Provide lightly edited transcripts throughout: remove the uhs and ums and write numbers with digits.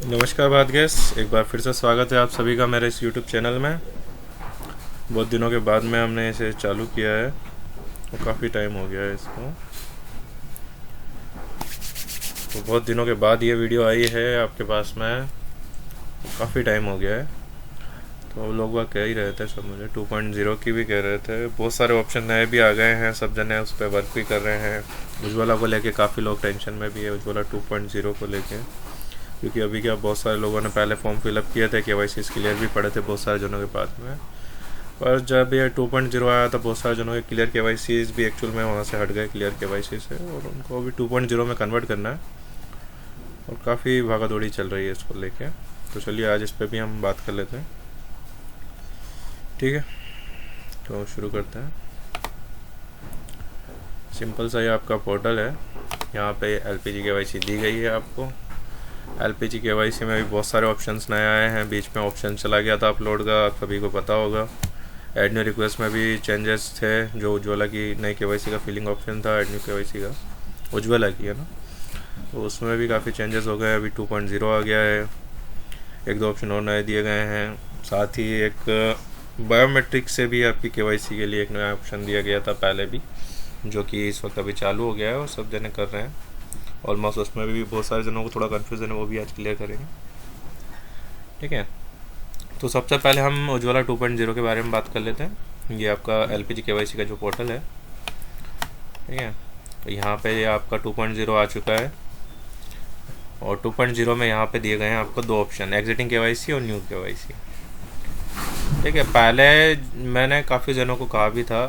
नमस्कार बात गैस, एक बार फिर से स्वागत है आप सभी का मेरे इस YouTube चैनल में। बहुत दिनों के बाद में हमने इसे चालू किया है और काफ़ी टाइम हो गया है इसको। तो बहुत दिनों के बाद ये वीडियो आई है आपके पास में, काफ़ी टाइम हो गया है। तो लोग वह कह ही रहे थे सब, मुझे 2.0 की भी कह रहे थे। बहुत सारे ऑप्शन नए भी आ गए हैं, सब जने उस पर वर्क भी कर रहे हैं। उज्ज्वला को लेके काफ़ी लोग टेंशन में भी है, उज्ज्वला 2.0 को लेके, क्योंकि अभी क्या बहुत सारे लोगों ने पहले फॉर्म फिलअप किए थे, KYC क्लियर भी पड़े थे बहुत सारे जनों के पास में। पर जब ये 2.0 आया तो बहुत सारे जनों के क्लियर KYC भी एक्चुअल में वहाँ से हट गए क्लियर KYC से, और उनको अभी 2.0 में कन्वर्ट करना है और काफ़ी भागा दौड़ी चल रही है इसको लेके। तो चलिए आज इस पर भी हम बात कर लेते हैं, ठीक है। तो शुरू करते हैं। सिंपल सा ये आपका पोर्टल है, यहाँ पे LPG KYC दी गई है आपको। LPG KYC में भी बहुत सारे ऑप्शंस नए आए हैं, बीच में ऑप्शन चला गया था अपलोड का, आप सभी को पता होगा। एड न्यू रिक्वेस्ट में भी चेंजेस थे, जो उज्ज्वला की नई KYC का फिलिंग ऑप्शन था, एड न्यू KYC का उज्ज्वला की है ना, तो उसमें भी काफ़ी चेंजेस हो गए। अभी 2.0 आ गया है, एक दो ऑप्शन और नए दिए गए हैं। साथ ही एक बायोमेट्रिक से भी आपकी KYC के लिए एक नया ऑप्शन दिया गया था पहले भी, जो कि इस वक्त अभी चालू हो गया है और सब जने कर रहे हैं ऑलमोस्ट। उसमें भी बहुत सारे जनों को थोड़ा कन्फ्यूज़न है, वो भी आज क्लियर करेंगे, ठीक है। तो सबसे पहले हम उज्ज्वला 2.0 के बारे में बात कर लेते हैं। ये आपका LPG KYC का जो पोर्टल है, ठीक है। तो यहाँ पे ये आपका 2.0 आ चुका है, और 2.0 में यहाँ पे दिए गए हैं आपको दो ऑप्शन, एग्जिटिंग KYC और न्यू KYC, ठीक है। पहले मैंने काफ़ी जनों को कहा भी था,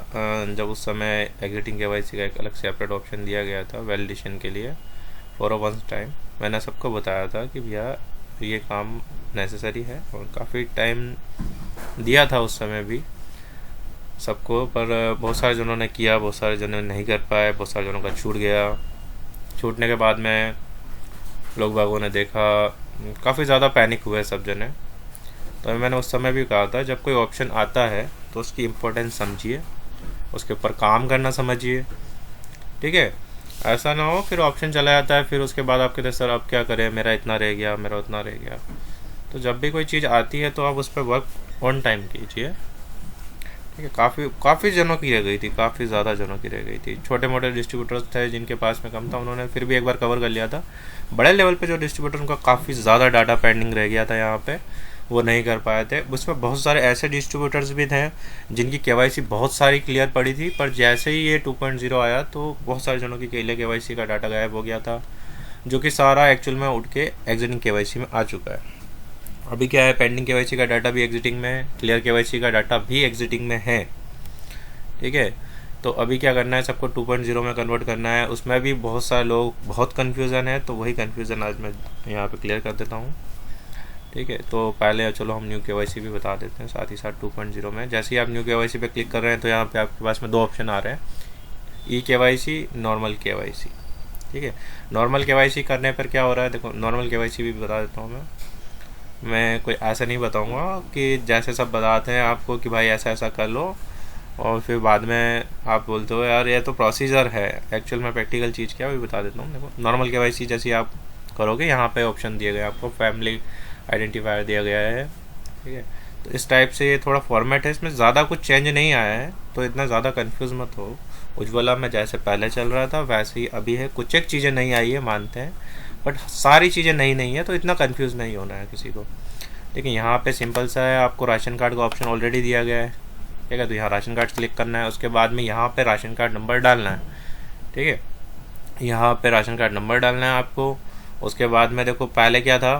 जब उस समय एग्जिटिंग KYC का एक अलग सेपरेट ऑप्शन दिया गया था वैलिडेशन के लिए फॉर अ वंस टाइम, मैंने सबको बताया था कि भैया ये काम नेसेसरी है, और काफ़ी टाइम दिया था उस समय भी सबको। पर बहुत सारे जनों ने किया, बहुत सारे जनों ने नहीं कर पाए, बहुत सारे जनों का छूट गया। छूटने के बाद में लोग बागों ने देखा, काफ़ी ज़्यादा पैनिक हुए सब जने। तो मैंने उस समय भी कहा था, जब कोई ऑप्शन आता है तो उसकी इम्पोर्टेंस समझिए, उसके ऊपर काम करना समझिए, ठीक है। ऐसा ना हो फिर ऑप्शन चला जाता है, फिर उसके बाद आप कहते हैं सर अब क्या करें, मेरा इतना रह गया, मेरा उतना रह गया। तो जब भी कोई चीज़ आती है तो आप उस पर वर्क ऑन टाइम कीजिए, ठीक है। काफ़ी जनों की रह गई थी, काफ़ी ज़्यादा जनों की रह गई थी। छोटे मोटे डिस्ट्रीब्यूटर्स थे जिनके पास में कम था, उन्होंने फिर भी एक बार कवर कर लिया था। बड़े लेवल पे जो डिस्ट्रीब्यूटर, उनका काफ़ी ज़्यादा डाटा पेंडिंग रह गया था यहाँ पे, वो नहीं कर पाए थे। उसमें बहुत सारे ऐसे डिस्ट्रीब्यूटर्स भी थे जिनकी KYC बहुत सारी क्लियर पड़ी थी, पर जैसे ही ये 2.0 आया तो बहुत सारे जनों की KYC का डाटा गायब हो गया था, जो कि सारा एक्चुअल में उठ के एग्जिटिंग KYC में आ चुका है। अभी क्या है, पेंडिंग KYC का डाटा भी एग्जिटिंग में है, क्लियर KYC का डाटा भी एग्जिटिंग में है, ठीक है। तो अभी क्या करना है, सबको 2.0 में कन्वर्ट करना है। उसमें भी बहुत सारे लोग, बहुत कन्फ्यूज़न है, तो वही कन्फ्यूज़न आज मैं यहाँ पे क्लियर कर देता हूँ, ठीक है। तो पहले चलो हम न्यू KYC भी बता देते हैं साथ ही साथ। 2.0 में जैसे ही आप न्यू KYC पे क्लिक कर रहे हैं तो यहाँ पे आपके पास में दो ऑप्शन आ रहे हैं, eKYC, नॉर्मल KYC, ठीक है। नॉर्मल KYC करने पर क्या हो रहा है, देखो नॉर्मल KYC भी बता देता हूँ मैं कोई ऐसा नहीं बताऊँगा कि जैसे सब बताते हैं आपको कि भाई ऐसा ऐसा कर लो, और फिर बाद में आप बोलते हो यार ये तो प्रोसीजर है। एक्चुअल में प्रैक्टिकल चीज़ क्या है वो बता देता हूँ। देखो नॉर्मल KYC जैसे आप करोगे, यहाँ पे ऑप्शन दिए गए आपको, फैमिली आइडेंटिफायर दिया गया है, ठीक है। तो इस टाइप से ये थोड़ा फॉर्मेट है, इसमें ज़्यादा कुछ चेंज नहीं आया है, तो इतना ज़्यादा कंफ्यूज मत हो। उज्ज्वला में जैसे पहले चल रहा था वैसे ही अभी है, कुछ एक चीज़ें नहीं आई है मानते हैं, बट सारी चीज़ें नई नहीं है, तो इतना कंफ्यूज नहीं होना है किसी को। देखिए यहाँ पे सिंपल सा है, आपको राशन कार्ड का ऑप्शन ऑलरेडी दिया गया है, ठीक है। तो यहाँ राशन कार्ड क्लिक करना है, उसके बाद में यहाँ पे राशन कार्ड नंबर डालना है, ठीक है। यहाँ पे राशन कार्ड नंबर डालना है आपको। उसके बाद में देखो पहले क्या था,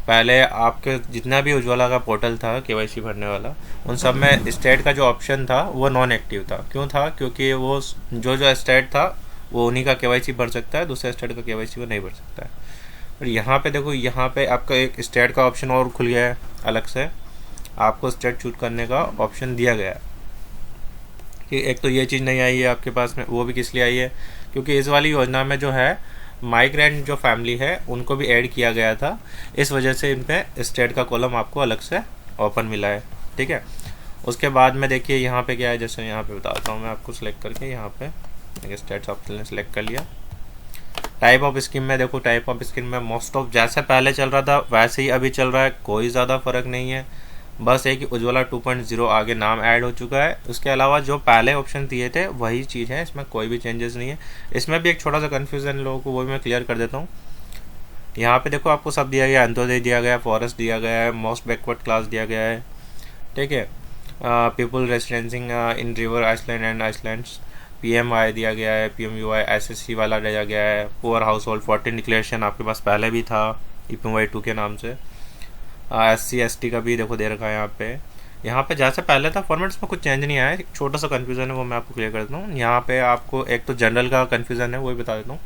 पहले आपके जितना भी उज्ज्वला का पोर्टल था KYC भरने वाला, उन सब में स्टेट का जो ऑप्शन था वो नॉन एक्टिव था। क्यों था, क्योंकि वो जो स्टेट था वो उन्हीं का KYC भर सकता है, दूसरे स्टेट का KYC वो नहीं भर सकता है। और यहाँ पे देखो, यहाँ पे आपका एक स्टेट का ऑप्शन और खुल गया है, अलग से आपको स्टेट चूज करने का ऑप्शन दिया गया है कि एक तो ये चीज़ नहीं आई है आपके पास में। वो भी किस लिए आई है, क्योंकि इस वाली योजना में जो है माइग्रेंट जो फैमिली है उनको भी ऐड किया गया था, इस वजह से इन पे स्टेट का कॉलम आपको अलग से ओपन मिला है, ठीक है। उसके बाद में देखिए यहाँ पे क्या है, जैसे यहाँ पे बताता हूँ मैं आपको, सेलेक्ट करके यहाँ पे स्टेट्स ऑप्शन ने सेलेक्ट कर लिया। टाइप ऑफ स्कीम में देखो, टाइप ऑफ स्कीम में मोस्ट ऑफ जैसे पहले चल रहा था वैसे ही अभी चल रहा है, कोई ज़्यादा फ़र्क नहीं है। बस एक कि उज्ज्वला 2.0 आगे नाम ऐड हो चुका है, उसके अलावा जो पहले ऑप्शन दिए थे वही चीज़ है, इसमें कोई भी चेंजेस नहीं है। इसमें भी एक छोटा सा कन्फ्यूज़न लोगों को, वो भी मैं क्लियर कर देता हूँ। यहाँ पे देखो आपको सब दिया गया, अंत्योदय दिया गया है, फॉरेस्ट दिया गया है, मोस्ट बैकवर्ड क्लास दिया गया है, ठीक है। People residing in river island and islands, PMI दिया गया है, PMUI SSC वाला दिया गया है, पुअर हाउस होल्ड 14 डिक्लेरेशन आपके पास पहले भी था EPY2 के नाम से। SC ST का भी देखो दे रखा है यहाँ पे जैसे पहले था फॉर्मेट्स में कुछ चेंज नहीं आया है। छोटा सा कन्फ्यूज़न है वो मैं आपको क्लियर कर देता हूँ। यहाँ पे आपको एक तो जनरल का कन्फ्यूज़न है वो भी बता देता हूँ।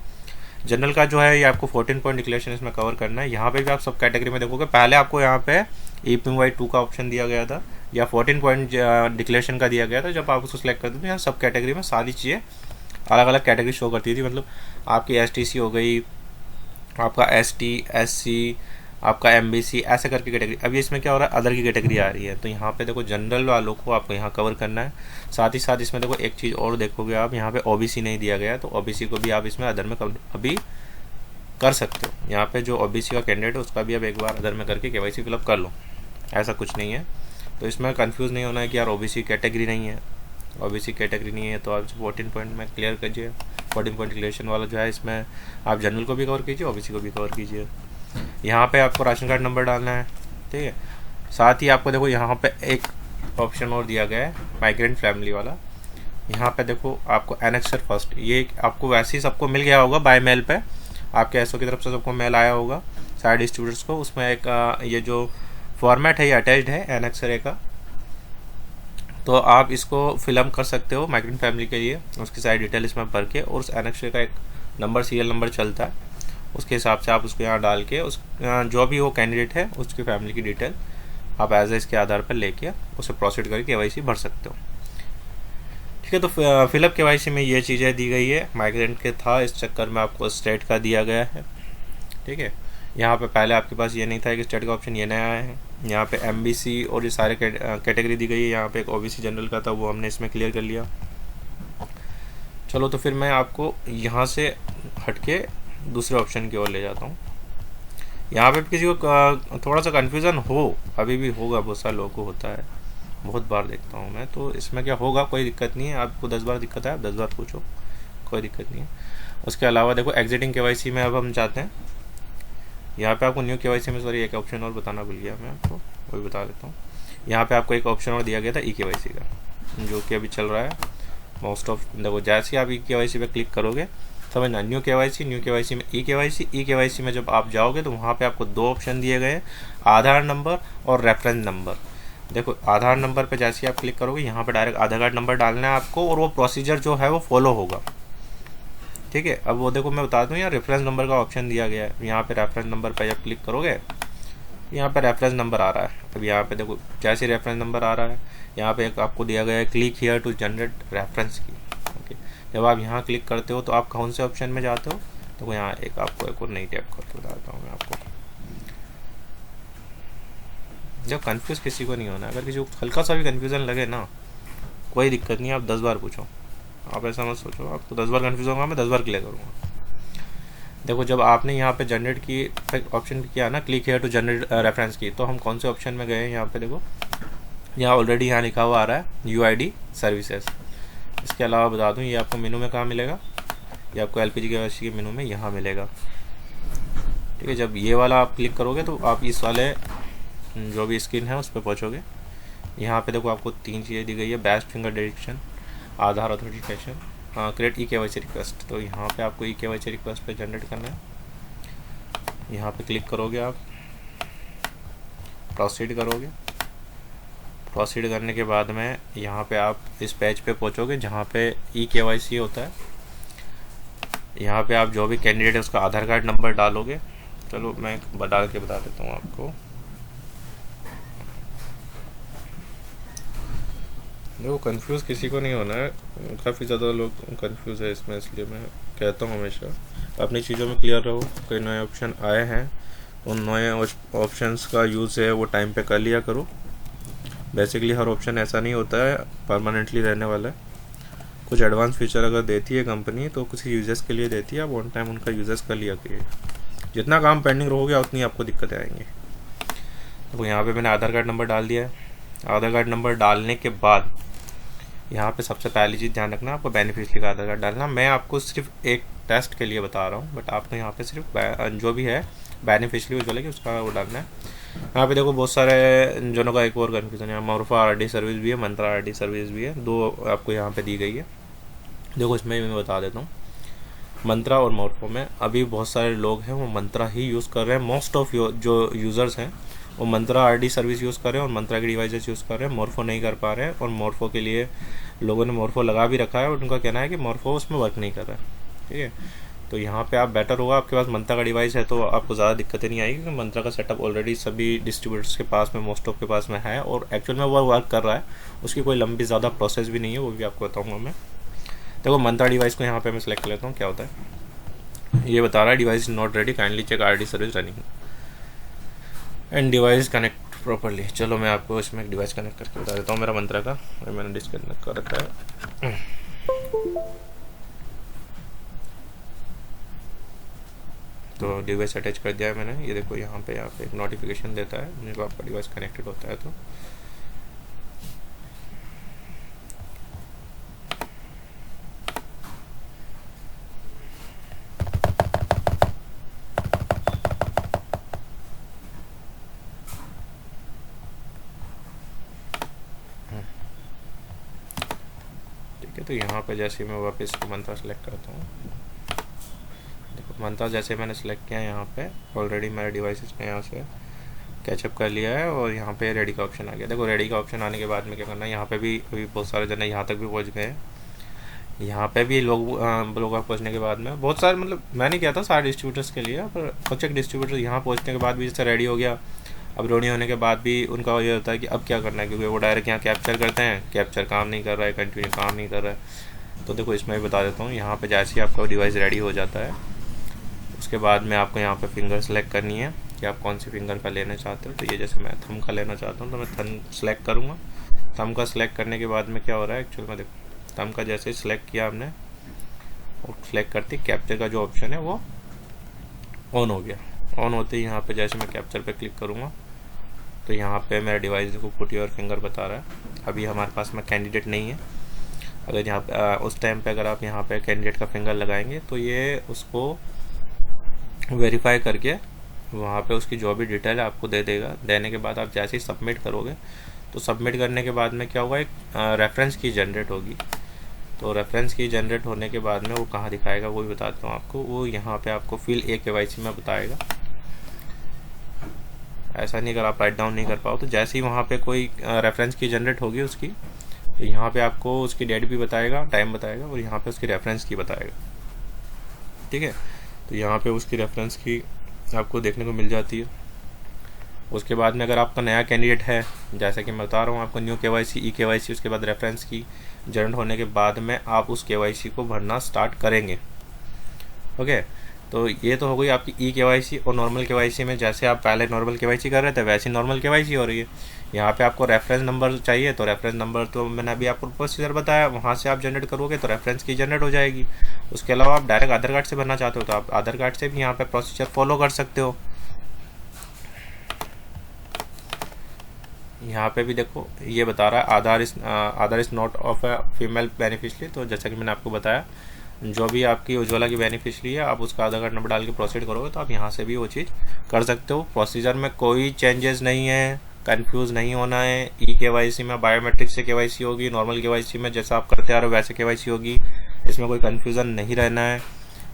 जनरल का जो है ये आपको 14 पॉइंट डिक्लेरेशन इसमें कवर करना है। यहाँ पे भी आप सब कैटेगरी में देखोगे, पहले आपको यहाँ पे EPY2 का ऑप्शन दिया गया था या 14 पॉइंट डिक्लेरेशन का दिया गया था। जब आप उसको सिलेक्ट करते थे यहाँ सब कैटेगरी में सारी चीज़ें अलग अलग कैटेगरी शो करती थी, मतलब आपकी STC हो गई, आपका ST SC, आपका MBC, ऐसे करके कैटेगरी। अभी इसमें क्या हो रहा है, अदर की कैटेगरी आ रही है, तो यहाँ पे देखो जनरल वालों को आपको यहाँ कवर करना है। साथ ही साथ इसमें देखो एक चीज़ और देखोगे आप, यहाँ पे OBC नहीं दिया गया है, तो OBC को भी आप इसमें अदर में अभी कर सकते हो। यहाँ पे जो OBC का कैंडिडेट है उसका भी अब एक बार अदर में करके KYC फिलअप कर लो, ऐसा कुछ नहीं है। तो इसमें कन्फ्यूज़ नहीं होना है कि यार OBC कैटेगरी नहीं है, OBC कैटेगरी नहीं है तो आप 14 पॉइंट में क्लियर कीजिए। 14 पॉइंट क्लियरेशन वाला जो है इसमें आप जनरल को भी कवर कीजिए, OBC को भी कवर कीजिए। यहाँ पे आपको राशन कार्ड नंबर डालना है, ठीक है। साथ ही आपको देखो यहाँ पे एक ऑप्शन और दिया गया है माइग्रेंट फैमिली वाला। यहाँ पे देखो आपको एनेक्सर फर्स्ट, ये आपको वैसे ही सबको मिल गया होगा बाय मेल पे, आपके एसओ की तरफ से सबको मेल आया होगा सारे डिस्ट्रीब्यूटर्स को। उसमें एक ये जो फॉर्मेट है ये अटैच्ड है एनेक्सर ए का, तो आप इसको फिलअप कर सकते हो माइग्रेंट फैमिली के लिए। उसकी सारी डिटेल इसमें भर के, और उस एनेक्सर का एक नंबर सीरियल नंबर चलता है, उसके हिसाब से आप उसको यहाँ डाल के उस जो भी वो कैंडिडेट है उसकी फैमिली की डिटेल आप एज इसके आधार पर लेके उसे प्रोसीड करके KYC भर सकते हो, ठीक है। तो फिलअप KYC में ये चीज़ें दी गई है। माइग्रेंट के था, इस चक्कर में आपको स्टेट का दिया गया है, ठीक है। यहाँ पे पहले आपके पास ये नहीं था कि स्टेट का ऑप्शन, ये नया है। यहाँ पे MBC और ये सारे कैटेगरी दी गई है। यहाँ पे एक OBC जनरल का था, वो हमने इसमें क्लियर कर लिया। चलो तो फिर मैं आपको यहाँ से हटके दूसरे ऑप्शन की ओर ले जाता हूँ। यहाँ पे किसी को थोड़ा सा कन्फ्यूज़न हो, अभी भी होगा, बहुत सारे लोगों को होता है, बहुत बार देखता हूँ मैं। तो इसमें क्या होगा, कोई दिक्कत नहीं है। आपको 10 बार दिक्कत है आप 10 बार पूछो, कोई दिक्कत नहीं है। उसके अलावा देखो एग्जिटिंग KYC में अब हम चाहते हैं, यहाँ पे आपको न्यू KYC में, सॉरी एक ऑप्शन और बताना भूल गया मैं आपको, वो भी बता देता हूँ। यहाँ पे आपको एक ऑप्शन और दिया गया था eKYC का, जो कि अभी चल रहा है मोस्ट ऑफ। देखो जैसे आप eKYC पे क्लिक करोगे, समझना, न्यू KYC में eKYC में जब आप जाओगे तो वहाँ पे आपको 2 ऑप्शन दिए गए हैं, आधार नंबर और रेफरेंस नंबर। देखो आधार नंबर पे जैसे आप क्लिक करोगे, यहाँ पे डायरेक्ट आधार कार्ड नंबर डालना है आपको, और वो प्रोसीजर जो है वो फॉलो होगा, ठीक है। अब वो देखो मैं बता दूँ, यहाँ रेफरेंस नंबर का ऑप्शन दिया गया है। यहाँ पे रेफरेंस नंबर पर जब क्लिक करोगे, यहाँ पे रेफरेंस नंबर आ रहा है। अब यहाँ पे देखो जैसे रेफरेंस नंबर आ रहा है, यहाँ पे एक आपको दिया गया है click here to generate reference की, ओके। जब आप यहाँ क्लिक करते हो तो आप कौन से ऑप्शन में जाते हो, तो यहाँ एक आपको एक और नई टैब करके बताता हूँ मैं आपको। जब कंफ्यूज किसी को नहीं होना, अगर किसी को हल्का सा भी कंफ्यूजन लगे ना, कोई दिक्कत नहीं, आप 10 बार पूछो, आप ऐसा मत सोचो आपको 10 बार कंफ्यूज होगा, मैं 10 बार क्लियर करूँगा। देखो जब आपने यहाँ पे जनरेट की ऑप्शन किया ना, click here to generate reference की, तो हम कौन से ऑप्शन में गए, यहाँ पे देखो यहाँ ऑलरेडी यहाँ लिखा हुआ आ रहा है UID सर्विसेज। इसके अलावा बता दूँ, ये आपको मेनू में कहाँ मिलेगा, ये आपको LPG KYC के मेनू में यहाँ मिलेगा, ठीक है। जब ये वाला आप क्लिक करोगे तो आप इस वाले जो भी स्क्रीन है उस पर पहुँचोगे। यहाँ पे देखो आपको 3 चीज़ें दी गई है, बेस्ट फिंगर डिटेक्शन, आधार ऑथेंटिकेशन, क्रिएट eKYC रिक्वेस्ट। तो यहाँ पे आपको eKYC रिक्वेस्ट पे जनरेट करना है। यहाँ पे क्लिक करोगे, आप प्रोसीड करोगे। प्रोसीड करने के बाद में यहाँ पे आप इस पेज पे पहुँचोगे जहाँ पे eKYC होता है। यहाँ पे आप जो भी कैंडिडेट है उसका आधार कार्ड नंबर डालोगे। चलो मैं डाल के बता देता हूँ आपको। देखो कंफ्यूज किसी को नहीं होना है, काफ़ी ज़्यादा लोग कंफ्यूज है इसमें, इसलिए मैं कहता हूँ हमेशा अपनी चीज़ों में क्लियर रहो। कोई नए ऑप्शन आए हैं, उन नए ऑप्शंस का यूज़ है वो टाइम पे कर लिया करो। बेसिकली हर ऑप्शन ऐसा नहीं होता है परमानेंटली रहने वाला है, कुछ एडवांस फीचर अगर देती है कंपनी तो कुछ यूजर्स के लिए देती है, आप वन टाइम उनका यूजर्स कर लिया करिए। जितना काम पेंडिंग रहोगे उतनी आपको दिक्कतें आएंगी। तो यहाँ पे मैंने आधार कार्ड नंबर डाल दिया है। आधार कार्ड नंबर डालने के बाद यहाँ पे सबसे पहली चीज़ ध्यान रखना, आपको बेनिफिशियरी का आधार कार्ड डालना। मैं आपको सिर्फ एक टेस्ट के लिए बता रहा हूँ, बट आपको यहाँ पे सिर्फ जो भी है बेनिफिशियरी उज्ज्वला की उसका वो डालना है। यहाँ पे देखो बहुत सारे जनों का एक और कन्फ्यूजन है, मोरफा आरडी सर्विस भी है, मंत्रा आरडी सर्विस भी है, दो आपको यहाँ पे दी गई है। देखो इसमें मैं बता देता हूँ, मंत्रा और मोरफो में अभी बहुत सारे लोग हैं वो मंत्रा ही यूज़ कर रहे हैं। मोस्ट ऑफ जो यूज़र्स हैं वो मंत्रा आरडी सर्विस यूज़ कर रहे हैं और मंत्रा के डिवाइसेस यूज़ कर रहे हैं, मोरफो नहीं कर पा रहे हैं। और मोरफो के लिए लोगों ने मोरफो लगा भी रखा है और उनका कहना है कि मोरफो उसमें वर्क नहीं कर रहा है। ठीक है, तो यहाँ पे आप बेटर होगा, आपके पास मंत्रा का डिवाइस है तो आपको ज़्यादा दिक्कतें नहीं आएगी, क्योंकि मंत्रा का सेटअप ऑलरेडी सभी डिस्ट्रीब्यूटर्स के पास में, मोस्ट ऑफ के पास में है और एक्चुअल में वो वर्क कर रहा है। उसकी कोई लंबी ज़्यादा प्रोसेस भी नहीं है, वो भी आपको बताऊँगा मैं। देखो मंत्रा डिवाइस को यहाँ पे मैं सेलेक्ट कर लेता हूँ, क्या होता है ये बता रहा है, device is not ready, kindly check RD service running and device connect properly. चलो मैं आपको इसमें डिवाइस कनेक्ट करके बता देता हूँ मेरा मंत्रा का, मैंने डिस्कनेक्ट कर रखा है। तो डिवाइस अटैच कर दिया है मैंने, ये देखो यहाँ पे एक नोटिफिकेशन देता है जब आपका डिवाइस कनेक्टेड होता है। तो तो यहाँ पे जैसे मैं वापस मंत्रा सेलेक्ट करता हूँ, देखो मंत्रा जैसे मैंने सेलेक्ट किया यहाँ पे ऑलरेडी मेरे डिवाइसेस में यहाँ से कैचअप कर लिया है और यहाँ पे रेडी का ऑप्शन आ गया। देखो रेडी का ऑप्शन आने के बाद में क्या करना है, यहाँ पे भी अभी बहुत सारे जने यहाँ तक भी पहुँच गए हैं। यहाँ पे भी लोग पहुँचने के बाद में बहुत सारे, मतलब मैं नहीं कहता सारे डिस्ट्रीब्यूटर्स के लिए, पर कुछ एक डिस्ट्रीब्यूटर यहाँ पहुँचने के बाद भी जैसे रेडी हो गया, अब रेडी होने के बाद भी उनका ये होता है कि अब क्या करना है, क्योंकि वो डायरेक्ट यहाँ कैप्चर करते हैं, कैप्चर काम नहीं कर रहा है, कंटिन्यू काम नहीं कर रहा है। तो देखो इसमें भी बता देता हूँ, यहाँ पे जैसे ही आपका डिवाइस रेडी हो जाता है उसके बाद में आपको यहाँ पे फिंगर सेलेक्ट करनी है कि आप कौन सी फिंगर का लेना चाहते हो। तो ये जैसे मैं थंब का लेना चाहता हूँ तो मैं थंब सेलेक्ट करूँगा। थंब का सेलेक्ट करने के बाद में क्या हो रहा है एक्चुअल में, देखो थंब का जैसे सिलेक्ट किया हमने और सेलेक्ट करते कैप्चर का जो ऑप्शन है वो ऑन हो गया। ऑन होते ही यहाँ पे जैसे मैं कैप्चर पे क्लिक करूँगा तो यहाँ पे मेरा डिवाइस देखो पुट योर फिंगर बता रहा है। अभी हमारे पास में कैंडिडेट नहीं है, अगर यहाँ पे उस टाइम पे अगर आप यहाँ पे कैंडिडेट का फिंगर लगाएंगे तो ये उसको वेरीफाई करके वहाँ पे उसकी जो भी डिटेल है आपको दे देगा। देने के बाद आप जैसे ही सबमिट करोगे तो सबमिट करने के बाद में क्या होगा, एक रेफरेंस की जनरेट होगी। तो रेफरेंस की जनरेट होने के बाद में वो कहाँ दिखाएगा वो भी बताता हूँ आपको। वो यहाँ पे आपको फिल ए KYC में बताएगा। ऐसा नहीं अगर आप राइट डाउन नहीं कर पाओ तो जैसे ही वहाँ पे कोई रेफरेंस की जनरेट होगी उसकी, तो यहाँ पे आपको उसकी डेट भी बताएगा, टाइम बताएगा और यहाँ पे उसकी रेफरेंस की बताएगा। ठीक है, तो यहाँ पे उसकी रेफरेंस की आपको देखने को मिल जाती है। उसके बाद में अगर आपका नया कैंडिडेट है, जैसा कि मैं बता रहा हूँ आपको, न्यू KYC E-KYC, उसके बाद रेफरेंस की जनरेट होने के बाद में आप उस KYC को भरना स्टार्ट करेंगे। ओके, तो ये तो हो गई आपकी E-KYC। और नॉर्मल KYC में जैसे आप पहले नॉर्मल KYC कर रहे थे वैसे नॉर्मल KYC हो रही है। यहाँ पे आपको रेफरेंस नंबर चाहिए तो रेफरेंस नंबर तो मैंने अभी आपको प्रोसीजर बताया, वहाँ से आप जनरेट करोगे तो रेफरेंस की जनरेट हो जाएगी। उसके अलावा आप डायरेक्ट आधार कार्ड से भरना चाहते हो तो आप आधार कार्ड से भी यहाँ पे प्रोसीजर फॉलो कर सकते हो। यहाँ पे भी देखो ये बता रहा है Aadhaar is not of a female beneficiary. तो जैसा कि मैंने आपको बताया, जो भी आपकी उज्ज्वला की बेनिफिशियरी है आप उसका आधार कार्ड नंबर डाल के प्रोसीड करोगे तो आप यहाँ से भी वो चीज़ कर सकते हो। प्रोसीजर में कोई चेंजेस नहीं है, कंफ्यूज नहीं होना है। E-KYC में बायोमेट्रिक से KYC होगी, नॉर्मल KYC में जैसा आप करते आ रहे हो वैसे KYC होगी। इसमें कोई कन्फ्यूज़न नहीं रहना है,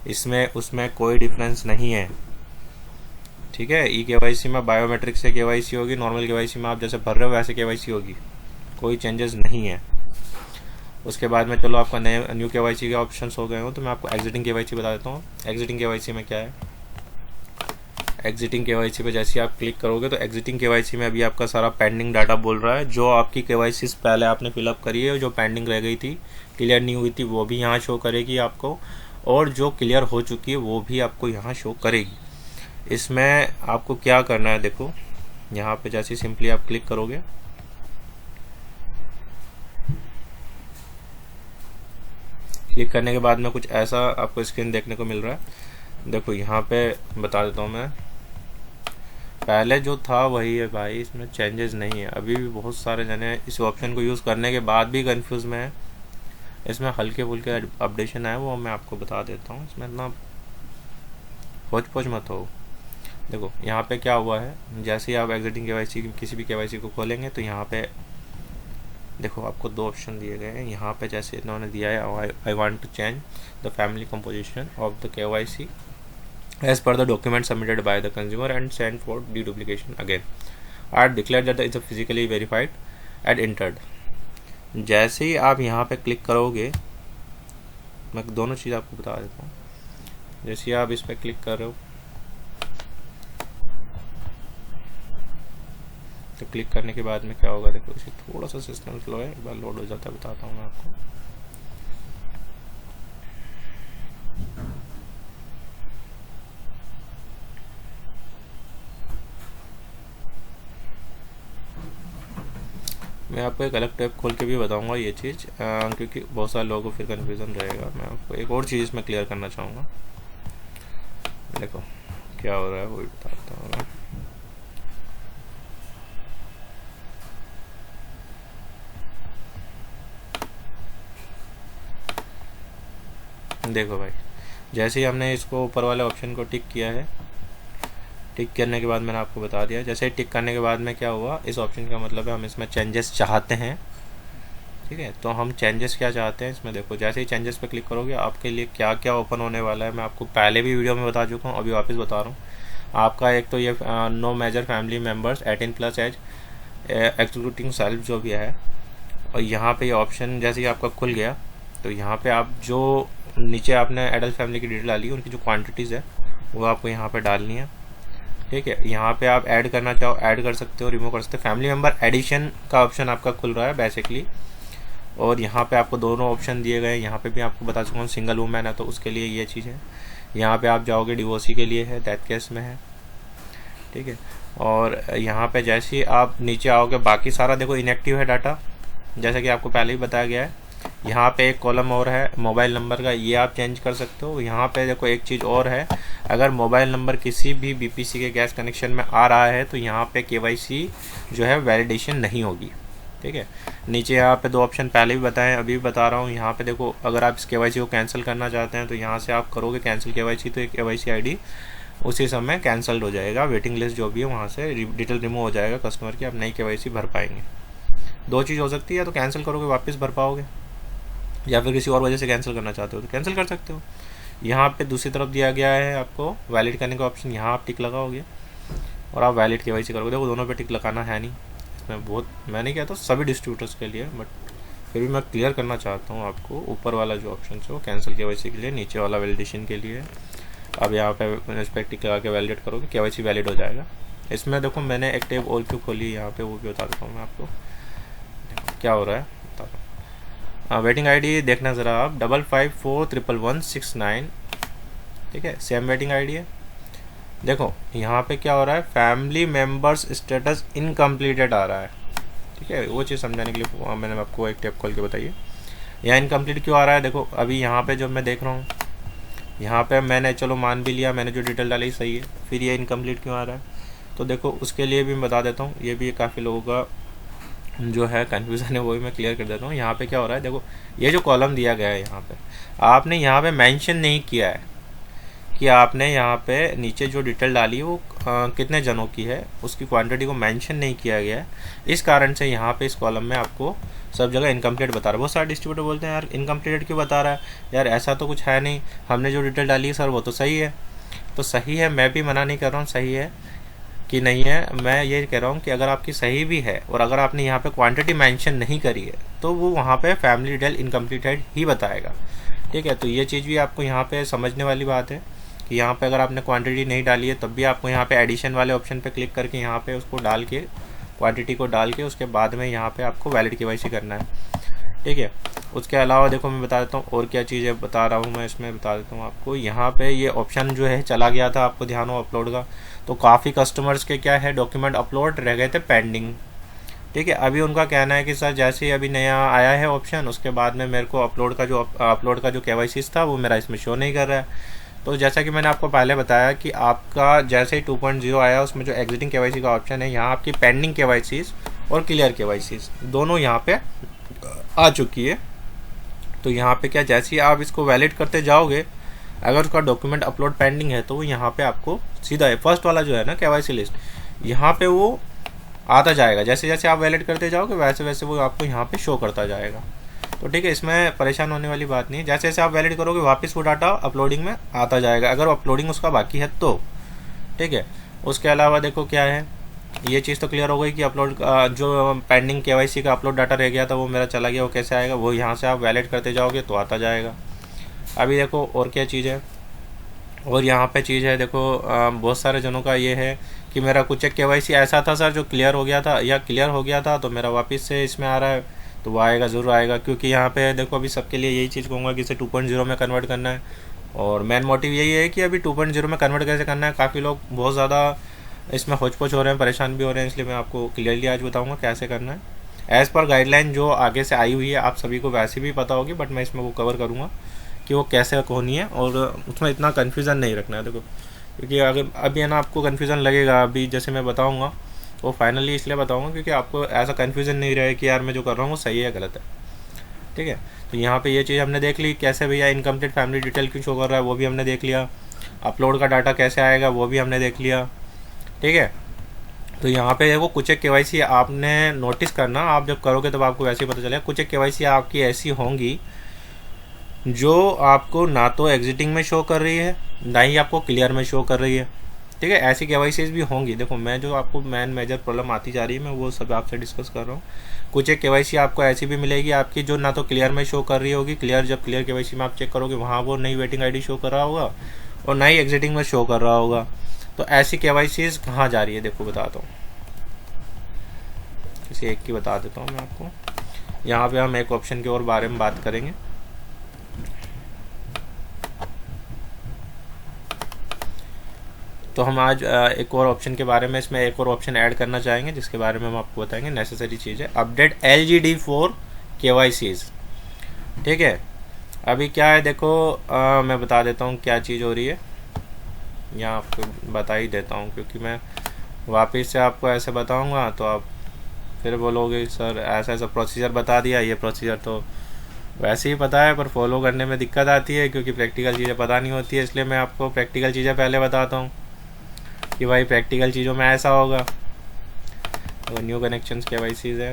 इसमें उसमें कोई डिफरेंस नहीं है। ठीक है, E-KYC में बायोमेट्रिक से KYC होगी, नॉर्मल KYC में आप जैसे भर रहे हो वैसे KYC होगी, कोई चेंजेस नहीं है। उसके बाद में चलो आपका न्यू KYC के ऑप्शंस हो गए हो तो मैं आपको एग्जिटिंग KYC बता देता हूँ। एग्जिटिंग KYC में क्या है, एग्जिटिंग KYC पे जैसे आप क्लिक करोगे तो एग्जिटिंग KYC में अभी आपका सारा पेंडिंग डाटा बोल रहा है। जो आपकी KYC पहले आपने फिलअप करी है, जो पेंडिंग रह गई थी, क्लियर नहीं हुई थी, वो भी यहाँ शो करेगी आपको, और जो क्लियर हो चुकी है वो भी आपको यहाँ शो करेगी। इसमें आपको क्या करना है, देखो यहाँ पे जैसे सिंपली आप क्लिक करोगे क्लिक करने के बाद में कुछ ऐसा आपको स्क्रीन देखने को मिल रहा है। देखो यहाँ पे बता देता हूँ मैं, पहले जो था वही है भाई, इसमें चेंजेस नहीं है। अभी भी बहुत सारे जने इस ऑप्शन को यूज़ करने के बाद भी कंफ्यूज में है। इसमें हल्के फुल्के अपडेशन है, वो मैं आपको बता देता हूँ, इसमें इतना खोज पोज मत हो। देखो यहाँ पे क्या हुआ है, जैसे ही आप एग्जिटिंग केवाईसी किसी भी केवाईसी को खोलेंगे तो यहाँ पे देखो आपको दो ऑप्शन दिए गए हैं। यहाँ पे जैसे इन्होंने दिया है, I want to change the family composition of the KYC as per the document submitted by the consumer and send for duplication again or declare that is physically verified and entered. जैसे ही आप यहाँ पे click करोगे, मैं दोनों चीज़ आपको बता देता हूँ। जैसे ही आप इस पर क्लिक कर रहे हो तो क्लिक करने के बाद में क्या होगा, देखो इसे थोड़ा सा सिस्टम स्लो है, एक बार लोड हो जाता है, बताता हूँ मैं आपको। मैं आपको एक अलग टैब खोल के भी बताऊंगा ये चीज़, क्योंकि बहुत सारे लोगों को फिर कन्फ्यूज़न रहेगा। मैं आपको एक और चीज़ इसमें क्लियर करना चाहूँगा। देखो क्या हो रहा है वो भी बताता हूँ मैं। देखो भाई, जैसे ही हमने इसको ऊपर वाले ऑप्शन को टिक किया है, टिक करने के बाद मैंने आपको बता दिया, जैसे टिक करने के बाद में क्या हुआ, इस ऑप्शन का मतलब है हम इसमें चेंजेस चाहते हैं। ठीक है, तो हम चेंजेस क्या चाहते हैं इसमें, देखो जैसे ही चेंजेस पे क्लिक करोगे आपके लिए क्या क्या ओपन होने वाला है, मैं आपको पहले भी वीडियो में बता चुका हूँ, अभी वापस बता रहा हूँ। आपका एक तो ये no major family members 18+ age excluding self जो भी है, और यहाँ पे ये ऑप्शन जैसे ही आपका खुल गया तो यहाँ पे आप जो नीचे आपने एडल्ट फैमिली की डिटेल डाली है उनकी जो क्वांटिटीज़ है वो आपको यहाँ पे डालनी है। ठीक है, यहाँ पे आप ऐड करना चाहो ऐड कर सकते हो, रिमूव कर सकते हो। फैमिली मेम्बर एडिशन का ऑप्शन आपका खुल रहा है बेसिकली, और यहाँ पे आपको दोनों ऑप्शन दिए गए हैं। यहाँ पे भी आपको बता चुका हूँ, सिंगल वुमेन है तो उसके लिए ये चीज़ है। यहाँ पे आप जाओगे डिवोर्सी के लिए है, डेथ केस में है। ठीक है, और यहाँ पे जैसे ही आप नीचे आओगे बाकी सारा देखो इनएक्टिव है डाटा, जैसा कि आपको पहले ही बताया गया है। यहाँ पे एक कॉलम और है मोबाइल नंबर का, ये आप चेंज कर सकते हो। यहाँ पे देखो एक चीज़ और है, अगर मोबाइल नंबर किसी भी बीपीसी के गैस कनेक्शन में आ रहा है तो यहाँ पे केवाईसी जो है वैलिडेशन नहीं होगी। ठीक है, नीचे यहाँ पे दो ऑप्शन पहले भी बताएं, अभी भी बता रहा हूँ। यहाँ पे देखो अगर आप इस केवाईसी को कैंसिल करना चाहते हैं तो यहाँ से आप करोगे कैंसिल केवाईसी, तो एक केवाईसी आईडी उसी समय कैंसल्ड हो जाएगा। वेटिंग लिस्ट जो भी है वहाँ से डिटेल रिमूव हो जाएगा कस्टमर की, आप नई केवाईसी भर पाएंगे। दो चीज़ हो सकती है, या तो कैंसिल करोगे वापस भर पाओगे, या फिर किसी और वजह से कैंसिल करना चाहते हो तो कैंसिल कर सकते हो। यहाँ पे दूसरी तरफ दिया गया है आपको वैलिड करने का ऑप्शन, यहाँ आप टिक लगाओगे और आप वैलिड केवाईसी करोगे। देखो दोनों पे टिक लगाना है नहीं, इसमें बहुत मैं नहीं कहता सभी डिस्ट्रीब्यूटर्स के लिए, बट फिर भी मैं क्लियर करना चाहता हूँ आपको। ऊपर वाला जो ऑप्शन है वो कैंसिल केवाईसी के लिए, नीचे वाला वैलिडेशन के लिए। अब यहाँ पे इस पर टिक लगा के वैलिडेट करोगे, केवाईसी वैलिड हो जाएगा। इसमें देखो मैंने एक टैब और क्यों खोली यहाँ पे वो भी बता देता हूँ मैं आपको। देखो क्या हो रहा है बता रहा हूँ। वेटिंग आईडी देखना ज़रा आप 55411169। ठीक है, सेम वेटिंग आईडी है। देखो यहाँ पे क्या हो रहा है, फैमिली मेम्बर्स स्टेटस इनकम्प्लीटेड आ रहा है। ठीक है, वो चीज़ समझाने के लिए मैंने आपको एक टैब खोल के बताइए। यहाँ इनकम्प्लीट क्यों आ रहा है, देखो अभी यहाँ पे जो मैं देख रहा हूँ, यहाँ पे मैंने चलो मान भी लिया, मैंने जो डिटेल डाली सही है, फिर ये इनकम्प्लीट क्यों आ रहा है, तो देखो उसके लिए भी मैं बता देता हूँ। ये भी काफ़ी लोगों का जो है कन्फ्यूज़न है, वो भी मैं क्लियर कर देता हूँ। यहाँ पे क्या हो रहा है, देखो ये जो कॉलम दिया गया है यहाँ पे आपने यहाँ पे मेंशन नहीं किया है कि आपने यहाँ पे नीचे जो डिटेल डाली है वो कितने जनों की है, उसकी क्वांटिटी को मेंशन नहीं किया गया है। इस कारण से यहाँ पे इस कॉलम में आपको सब जगह इनकम्प्लीट बता रहा है। बहुत सारे डिस्ट्रीब्यूटर बोलते हैं यार इनकम्प्लीट क्यों बता रहा है, यार ऐसा तो कुछ है नहीं, हमने जो डिटेल डाली है सर वो तो सही है। तो सही है, मैं भी मना नहीं कर रहा हूँ सही है कि नहीं है, मैं ये कह रहा हूँ कि अगर आपकी सही भी है और अगर आपने यहाँ पे क्वांटिटी मेंशन नहीं करी है तो वो वहाँ पे फैमिली डिटेल इनकम्प्लीटेड ही बताएगा। ठीक है, तो ये चीज़ भी आपको यहाँ पे समझने वाली बात है कि यहाँ पे अगर आपने क्वांटिटी नहीं डाली है तब भी आपको यहाँ पे एडिशन वाले ऑप्शन पे क्लिक करके यहाँ पे उसको डाल के क्वांटिटी को डाल के उसके बाद में यहाँ पे आपको वैलिड केवाईसी करना है। ठीक है, उसके अलावा देखो मैं बता देता हूँ और क्या चीज़ है, बता रहा हूँ मैं इसमें बता देता हूँ आपको। यहाँ पे ये ऑप्शन जो है चला गया था, आपको ध्यान हो अपलोड का, तो काफ़ी कस्टमर्स के क्या है डॉक्यूमेंट अपलोड रह गए थे पेंडिंग। ठीक है। अभी उनका कहना है कि सर जैसे ही अभी नया आया है ऑप्शन, उसके बाद में मेरे को अपलोड का जो KYC था वो मेरा इसमें शो नहीं कर रहा है। तो जैसा कि मैंने आपको पहले बताया कि आपका जैसे ही 2.0 आया, उसमें जो एग्जिटिंग KYC का ऑप्शन है, यहाँ आपकी पेंडिंग KYC और क्लियर KYC दोनों यहाँ पे आ चुकी है। तो यहाँ पे क्या, जैसे ही आप इसको वैलिड करते जाओगे, अगर उसका डॉक्यूमेंट अपलोड पेंडिंग है तो वो यहाँ पे आपको सीधा है फर्स्ट वाला जो है ना KYC लिस्ट, यहाँ पे वो आता जाएगा। जैसे जैसे आप वैलिड करते जाओगे वैसे वैसे वो आपको यहाँ पे शो करता जाएगा। तो ठीक है, इसमें परेशान होने वाली बात नहीं है। जैसे जैसे आप वैलिड करोगे वापस वो डाटा अपलोडिंग में आता जाएगा, अगर अपलोडिंग उसका बाकी है तो। ठीक है, उसके अलावा देखो क्या है, ये चीज़ तो क्लियर हो गई कि अपलोड जो पेंडिंग KYC का अपलोड डाटा रह गया था वो मेरा चला गया, वो कैसे आएगा, वो यहाँ से आप वैलिड करते जाओगे तो आता जाएगा। अभी देखो और क्या चीज़ है, और यहाँ पे चीज़ है देखो, बहुत सारे जनों का ये है कि मेरा कुछ एक KYC ऐसा था सर जो क्लियर हो गया था या क्लियर हो गया था, तो मेरा वापस से इसमें आ रहा है। तो वो आएगा, ज़रूर आएगा, क्योंकि यहाँ पे देखो अभी सबके लिए यही चीज़ कहूँगा कि इसे 2.0 में कन्वर्ट करना है। और मेन मोटिव यही है कि अभी 2.0 में कन्वर्ट कैसे करना है। काफ़ी लोग बहुत ज़्यादा इसमें होच-पोच हो रहे हैं, परेशान भी हो रहे हैं, इसलिए मैं आपको क्लियरली आज बताऊँगा कैसे करना है। एज़ पर गाइडलाइन जो आगे से आई हुई है, आप सभी को वैसे भी पता होगी, बट मैं इसमें वो कवर करूँगा कि वो कैसे होनी है, और उसमें इतना कन्फ्यूज़न नहीं रखना है। देखो, क्योंकि अगर अभी है ना आपको कन्फ्यूज़न लगेगा, अभी जैसे मैं बताऊँगा वो फाइनली इसलिए बताऊँगा क्योंकि आपको ऐसा कन्फ्यूज़न नहीं रहे कि यार मैं जो कर रहा हूँ वो सही है गलत है। ठीक है, तो यहाँ पे ये चीज़ हमने देख ली, कैसे भैया इनकम्प्लीट फैमिली डिटेल क्यों शो कर रहा है वो भी हमने देख लिया, अपलोड का डाटा कैसे आएगा वो भी हमने देख लिया। ठीक है, तो यहाँ पे देखो कुछ एक KYC आपने नोटिस करना, आप जब करोगे तब आपको वैसे ही पता चलेगा। कुछ एक KYC आपकी ऐसी होंगी जो आपको ना तो एग्जिटिंग में शो कर रही है, ना ही आपको क्लियर में शो कर रही है। ठीक है, ऐसी KYCs भी होंगी। देखो, मैं जो आपको मेजर प्रॉब्लम आती जा रही है मैं वो सब आपसे डिस्कस कर रहा हूँ। कुछ एक KYC आपको ऐसी भी मिलेगी आपकी जो ना तो क्लियर में शो कर रही होगी, जब क्लियर KYC में आप चेक करोगे वहाँ वो नई वेटिंग ID शो कर रहा होगा, और ना ही एग्जिटिंग में शो कर रहा होगा। तो ऐसी KYCs कहाँ जा रही है, देखो बताता हूँ, किसी एक की बता देता हूँ मैं आपको। यहाँ पे हम एक ऑप्शन के और बारे में बात करेंगे। तो हम आज एक और ऑप्शन के बारे में, इसमें एक और ऑप्शन ऐड करना चाहेंगे जिसके बारे में हम आपको बताएंगे। नेसेसरी चीज़ है अपडेट LGD फॉर KYCs। ठीक है, अभी क्या है देखो, मैं बता देता हूँ क्या चीज़ हो रही है, यहाँ आपको बता ही देता हूँ, क्योंकि मैं वापस से आपको ऐसे बताऊँगा तो आप फिर बोलोगे सर ऐसा ऐसा प्रोसीजर बता दिया। ये प्रोसीजर तो वैसे ही पता है पर फॉलो करने में दिक्कत आती है क्योंकि प्रैक्टिकल चीज़ें पता नहीं होती है, इसलिए मैं आपको प्रैक्टिकल चीज़ें पहले बताता हूँ कि भाई प्रैक्टिकल चीज़ों में ऐसा होगा। तो न्यू कनेक्शंस KYCs है,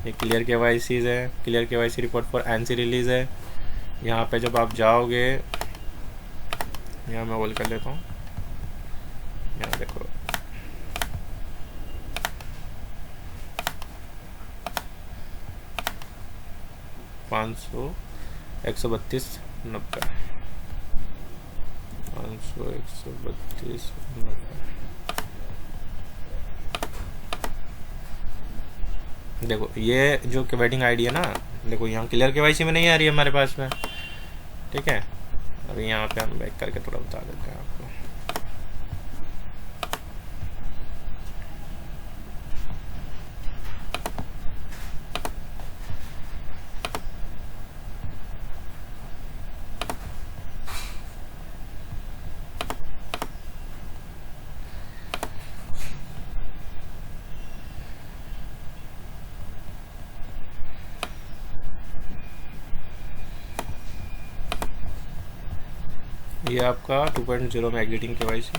ये क्लियर KYCs है, clear KYC report for NC release है। यहाँ पे जब आप जाओगे, यहाँ मैं बोल कर लेता हूँ, यहाँ देखो 500 132 90 500 132 90। देखो ये जो वेटिंग ID है ना, देखो यहाँ क्लियर KYC में नहीं आ रही है हमारे पास में। ठीक है, अभी यहाँ पे हम बैक करके थोड़ा बता देते हैं आपको। ये आपका 2.0 में एग्जिटिंग KYC।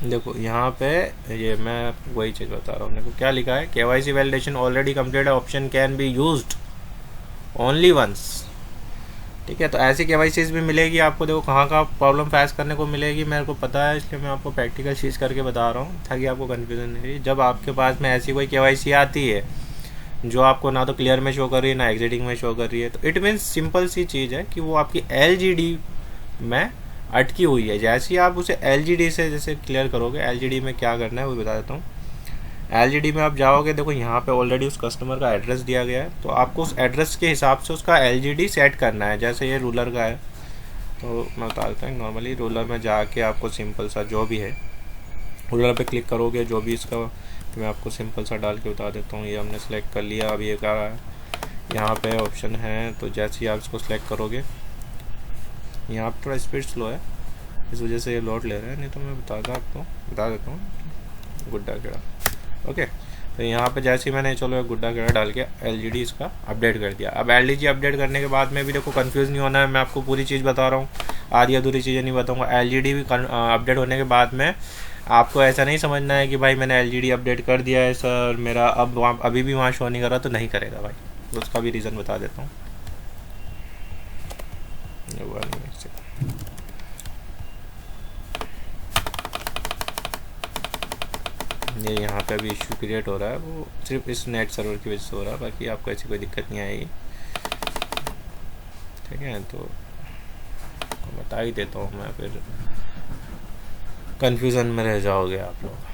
देखो यहाँ पे ये मैं वही चीज़ बता रहा हूँ। देखो क्या लिखा है, KYC validation already completed, option can be used only once. ठीक है, तो ऐसी KYCs भी मिलेगी आपको। देखो कहाँ कहाँ प्रॉब्लम फेस करने को मिलेगी मेरे को पता है, इसलिए मैं आपको प्रैक्टिकल चीज़ करके बता रहा हूँ ताकि आपको कन्फ्यूजन नहीं रही। जब आपके पास में ऐसी कोई KYC आती है जो आपको ना तो क्लियर में शो कर रही है ना एग्जिटिंग में शो कर रही है, तो इट मीन्स सिंपल सी चीज़ है कि वो आपकी LGD में अटकी हुई है। जैसे ही आप उसे LGD से जैसे क्लियर करोगे, LGD में क्या करना है वो बता देता हूँ। LGD में आप जाओगे, देखो यहाँ पे ऑलरेडी उस कस्टमर का एड्रेस दिया गया है, तो आपको उस एड्रेस के हिसाब से उसका LGD सेट करना है। जैसे ये रूलर का है, तो मैं बता देता हूँ। नॉर्मली रूलर में जाके आपको सिंपल सा जो भी है, रूलर पे क्लिक करोगे, जो भी इसका, तो मैं आपको सिंपल सा डाल के बता देता हूँ। ये हमने सेलेक्ट कर लिया। अब ये क्या है, यहाँ पे ऑप्शन है, तो जैसे ही आप इसको सेलेक्ट करोगे, यहाँ पर थोड़ा स्पीड स्लो है, इस वजह से ये लोड ले रहा है, नहीं तो मैं बता देता हूँ गुड्डा कीड़ा। ओके, तो यहाँ पे जैसे ही मैंने चलो गुड्डा कीड़ा डाल के LGD इसका अपडेट कर दिया। अब LGD अपडेट करने के बाद में भी देखो कंफ्यूज नहीं होना है, मैं आपको पूरी चीज़ बता रहा हूँ, आधी अधूरी चीज़ें नहीं बताऊँगा। LGD भी अपडेट होने के बाद में आपको ऐसा नहीं समझना है कि भाई मैंने LGD अपडेट कर दिया है सर, मेरा अब अभी भी वहाँ शो नहीं कर रहा, तो नहीं करेगा भाई। तो उसका भी रीज़न बता देता हूँ। ये यहाँ पे अभी इशू क्रिएट हो रहा है, वो सिर्फ इस नेट सर्वर की वजह से हो रहा है, बाकी आपको ऐसी कोई दिक्कत नहीं आएगी। ठीक है, तो बता ही देता हूँ मैं, फिर कंफ्यूजन में रह जाओगे आप लोग।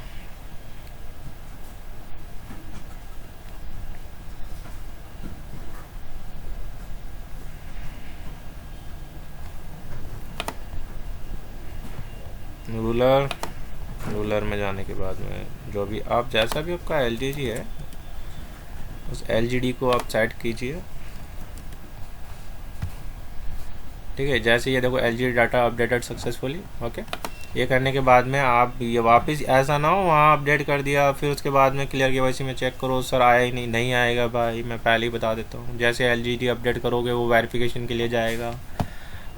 रूलर में जाने के बाद में जो भी आप, जैसा भी आपका LGD है, उस LGD को आप सेट कीजिए। ठीक है, जैसे ये देखो LGD data updated successfully. Okay, ये करने के बाद में आप ये वापस ऐसा ना हो वहाँ अपडेट कर दिया, फिर उसके बाद में क्लियर KYC में चेक करो सर आया ही नहीं आएगा भाई। मैं पहले ही बता देता हूँ, जैसे LGD अपडेट करोगे वो वेरिफिकेशन के लिए जाएगा,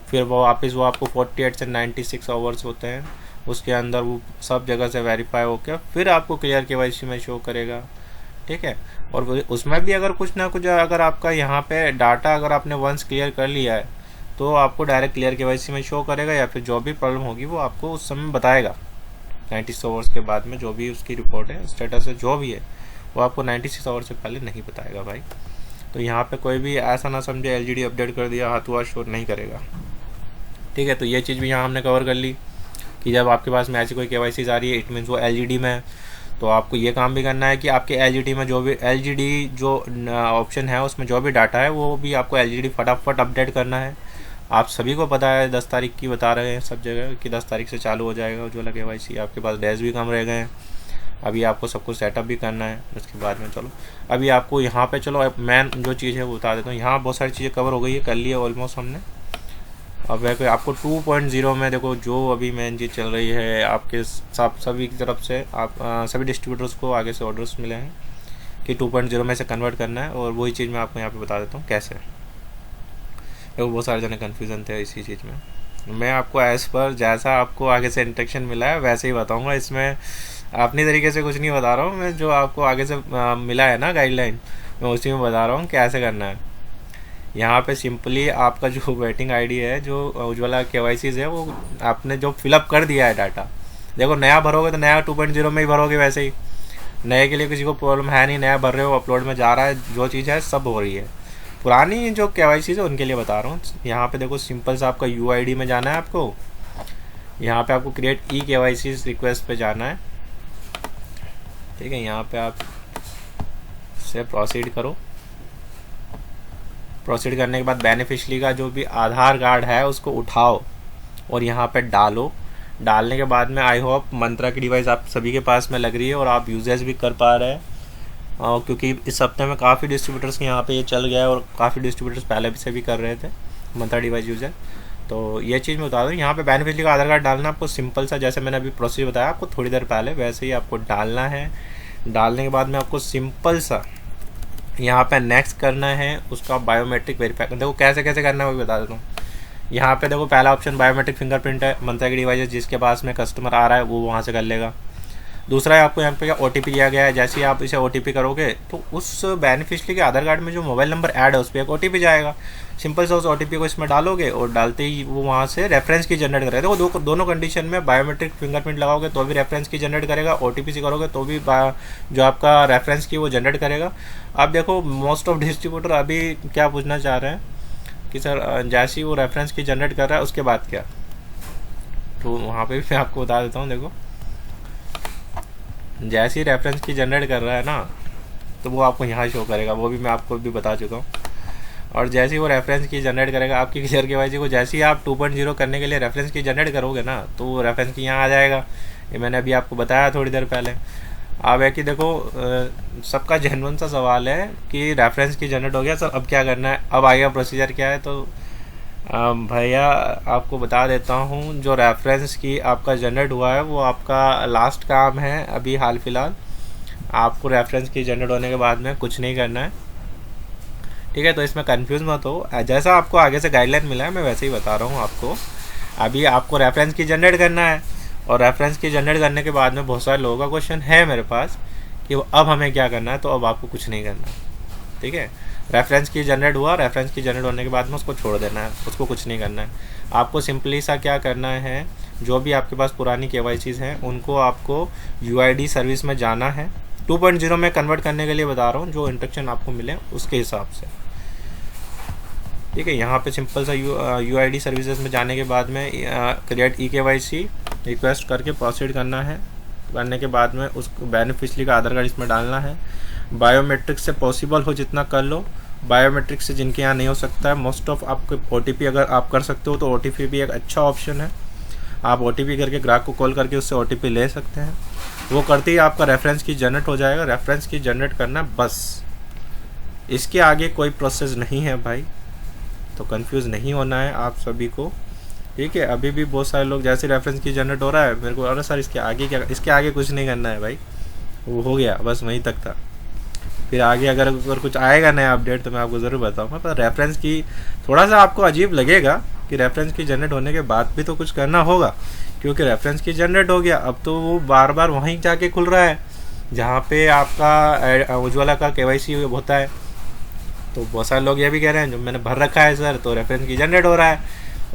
फिर वो वापस वो आपको 48 से 96 आवर्स होते हैं, उसके अंदर वो सब जगह से वेरीफाई होकर फिर आपको क्लियर KYC में शो करेगा। ठीक है, और उसमें भी अगर कुछ ना कुछ, अगर आपका यहाँ पे डाटा अगर आपने वंस क्लियर कर लिया है, तो आपको डायरेक्ट क्लियर KYC में शो करेगा, या फिर जो भी प्रॉब्लम होगी वो आपको उस समय बताएगा। 96 आवर्स के बाद में जो भी उसकी रिपोर्ट है, स्टेटस है, जो भी है, वो आपको 96 आवर्स से पहले नहीं बताएगा भाई। तो यहाँ पे कोई भी ऐसा ना समझे LGD अपडेट कर दिया हाथ हुआ शो नहीं करेगा। ठीक है, तो ये चीज़ भी यहाँ हमने कवर कर ली कि जब आपके पास में ऐसी कोई KYC आ रही है, इट मीन्स वो LGD में है, तो आपको ये काम भी करना है कि आपके LGD में जो भी LGD जो ऑप्शन है उसमें जो भी डाटा है वो भी आपको LGD फटाफट अपडेट करना है। आप सभी को पता है 10 तारीख की बता रहे हैं सब जगह कि 10 तारीख से चालू हो जाएगा उज्ज्वला KYC। आपके पास डेज भी कम रह गए हैं, अभी आपको सब कुछ सेटअप भी करना है। उसके बाद में चलो अभी आपको यहाँ पे चलो मैं जो चीज़ है वो बता देता हूँ। यहाँ बहुत सारी चीज़ें कवर हो गई है, कर ली है ऑलमोस्ट हमने। अब है आपको 2.0 में देखो जो अभी मेन चीज़ चल रही है, आपके सभी की तरफ से आप सभी डिस्ट्रीब्यूटर्स को आगे से ऑर्डर्स मिले हैं कि 2.0 में से कन्वर्ट करना है, और वही चीज़ मैं आपको यहाँ पे बता देता हूँ कैसे। देखो बहुत सारे जने कन्फ्यूज़न थे इसी चीज़ में, मैं आपको एज़ पर जैसा आपको आगे से इंस्ट्रक्शन मिला है वैसे ही बताऊँगा। इसमें अपनी तरीके से कुछ नहीं बता रहा हूँ मैं, जो आपको आगे से मिला है ना गाइडलाइन, मैं उसी में बता रहा हूँ कैसे करना है। यहाँ पे सिंपली आपका जो वेटिंग आईडी है, जो उज्ज्वला KYC है, वो आपने जो फिलअप कर दिया है डाटा, देखो नया भरोगे तो नया 2.0 में ही भरोगे, वैसे ही नए के लिए किसी को प्रॉब्लम है नहीं, नया भर रहे हो अपलोड में जा रहा है, जो चीज़ है सब हो रही है। पुरानी जो KYC है उनके लिए बता रहा हूँ। यहाँ पे देखो सिंपल सा आपका UID में जाना है आपको, यहाँ पे आपको क्रिएट eKYC रिक्वेस्ट पे जाना है। ठीक है, यहाँ पे आप से प्रोसीड करो। प्रोसीड करने के बाद बेनिफिशियरी का जो भी आधार कार्ड है उसको उठाओ और यहाँ पे डालो। डालने के बाद में आई होप मंत्रा की डिवाइस आप सभी के पास में लग रही है और आप यूजेस भी कर पा रहे हैं, क्योंकि इस हफ्ते में काफ़ी डिस्ट्रीब्यूटर्स के यहाँ पे ये चल गया है और काफ़ी डिस्ट्रीब्यूटर्स पहले भी से भी कर रहे थे मंत्रा डिवाइस यूजर। तो ये चीज़ मैं बता दूँ, यहाँ पे बेनिफिशियरी का आधार कार्ड डालना आपको सिंपल सा, जैसे मैंने अभी प्रोसीजर बताया आपको थोड़ी देर पहले, वैसे ही आपको डालना है। डालने के बाद में आपको सिंपल सा यहाँ पे नेक्स्ट करना है, उसका बायोमेट्रिक वेरीफाई। देखो कैसे कैसे करना है वो भी बता देता हूँ। यहाँ पे देखो पहला ऑप्शन बायोमेट्रिक फिंगरप्रिंट है, मंत्रा की डिवाइस जिसके पास में कस्टमर आ रहा है वो वहाँ से कर लेगा। दूसरा है आपको यहाँ पे OTP दिया गया है, जैसे ही आप इसे OTP करोगे तो उस बेनिफिशियरी के आधार कार्ड में जो मोबाइल नंबर ऐड है उस पर एक OTP जाएगा। सिंपल सा उस OTP को इसमें डालोगे और डालते ही वो वहाँ से रेफरेंस की जनरेट करेगा। देखो दोनों कंडीशन में बायोमेट्रिक फिंगरप्रिंट लगाओगे तो भी रेफरेंस की जनरेट करेगा, OTP से करोगे तो भी जो आपका रेफरेंस की वो जनरेट करेगा। अब देखो मोस्ट ऑफ डिस्ट्रीब्यूटर अभी क्या पूछना चाह रहे हैं कि सर जैसे ही वो रेफरेंस की जनरेट कर रहा है उसके बाद क्या, तो वहाँ पे भी मैं आपको बता देता हूँ। देखो जैसे ही रेफरेंस की जनरेट कर रहा है ना, तो वो आपको यहाँ शो करेगा, वो भी मैं आपको भी बता चुका हूँ। और जैसे ही वो रेफरेंस की जनरेट करेगा आपकी क्लियर केवाईसी को, जैसे ही आप 2.0 करने के लिए रेफरेंस की जनरेट करोगे ना, तो वो रेफरेंस की यहाँ आ जाएगा। ये मैंने अभी आपको बताया थोड़ी देर पहले। अब है कि देखो सबका जेन्युइन सा सवाल है कि रेफरेंस की जनरेट हो गया सर, अब क्या करना है, अब आगे प्रोसीजर क्या है। तो भैया आपको बता देता हूँ, जो रेफरेंस की आपका जनरेट हुआ है वो आपका लास्ट काम है अभी हाल फिलहाल। आपको रेफरेंस की जनरेट होने के बाद में कुछ नहीं करना है, ठीक है। तो इसमें कंफ्यूज मत हो, जैसा आपको आगे से गाइडलाइन मिला है मैं वैसे ही बता रहा हूँ आपको। अभी आपको रेफरेंस की जनरेट करना है, और रेफरेंस की जनरेट करने के बाद में बहुत सारे लोगों का क्वेश्चन है मेरे पास कि अब हमें क्या करना है। तो अब आपको कुछ नहीं करना, ठीक है। रेफरेंस की जनरेट हुआ, रेफरेंस की जनरेट होने के बाद में उसको छोड़ देना है, उसको कुछ नहीं करना है। आपको सिंपली सा क्या करना है, जो भी आपके पास पुरानी केवाईसीज हैं उनको आपको यूआईडी सर्विस में जाना है। 2.0 में कन्वर्ट करने के लिए बता रहा हूँ, जो इंस्ट्रक्शन आपको मिले उसके हिसाब से, ठीक है। यहाँ पे सिंपल सा यूआईडी सर्विसेज में जाने के बाद में क्रिएट ई-केवाईसी रिक्वेस्ट करके प्रोसीड करना है। करने के बाद में उस बेनिफिशियरी का आधार कार्ड इसमें डालना है। बायोमेट्रिक से पॉसिबल हो जितना कर लो, बायोमेट्रिक से जिनके यहाँ नहीं हो सकता है, मोस्ट ऑफ आपको ओटीपी अगर आप कर सकते हो तो ओटीपी भी एक अच्छा ऑप्शन है। आप ओटीपी करके ग्राहक को कॉल करके उससे ओटीपी ले सकते हैं। वो करते ही आपका रेफरेंस की जनरेट हो जाएगा। रेफरेंस की जनरेट करना बस, इसके आगे कोई प्रोसेस नहीं है भाई, तो कंफ्यूज नहीं होना है आप सभी को, ठीक है। अभी भी बहुत सारे लोग जैसे रेफरेंस की जनरेट हो रहा है मेरे को, अरे सर इसके आगे क्या, इसके आगे कुछ नहीं करना है भाई, वो हो गया बस वहीं तक था। फिर आगे अगर कुछ आएगा नया अपडेट तो मैं आपको ज़रूर बताऊँगा। पर रेफरेंस की थोड़ा सा आपको अजीब लगेगा कि रेफरेंस की जनरेट होने के बाद भी तो कुछ करना होगा, क्योंकि रेफरेंस की जनरेट हो गया, अब तो वो बार बार वहीं जाके खुल रहा है जहाँ पे आपका उज्ज्वला का केवाईसी होता है। तो बहुत सारे लोग ये भी कह रहे हैं जो मैंने भर रखा है सर, तो रेफरेंस की जनरेट हो रहा है,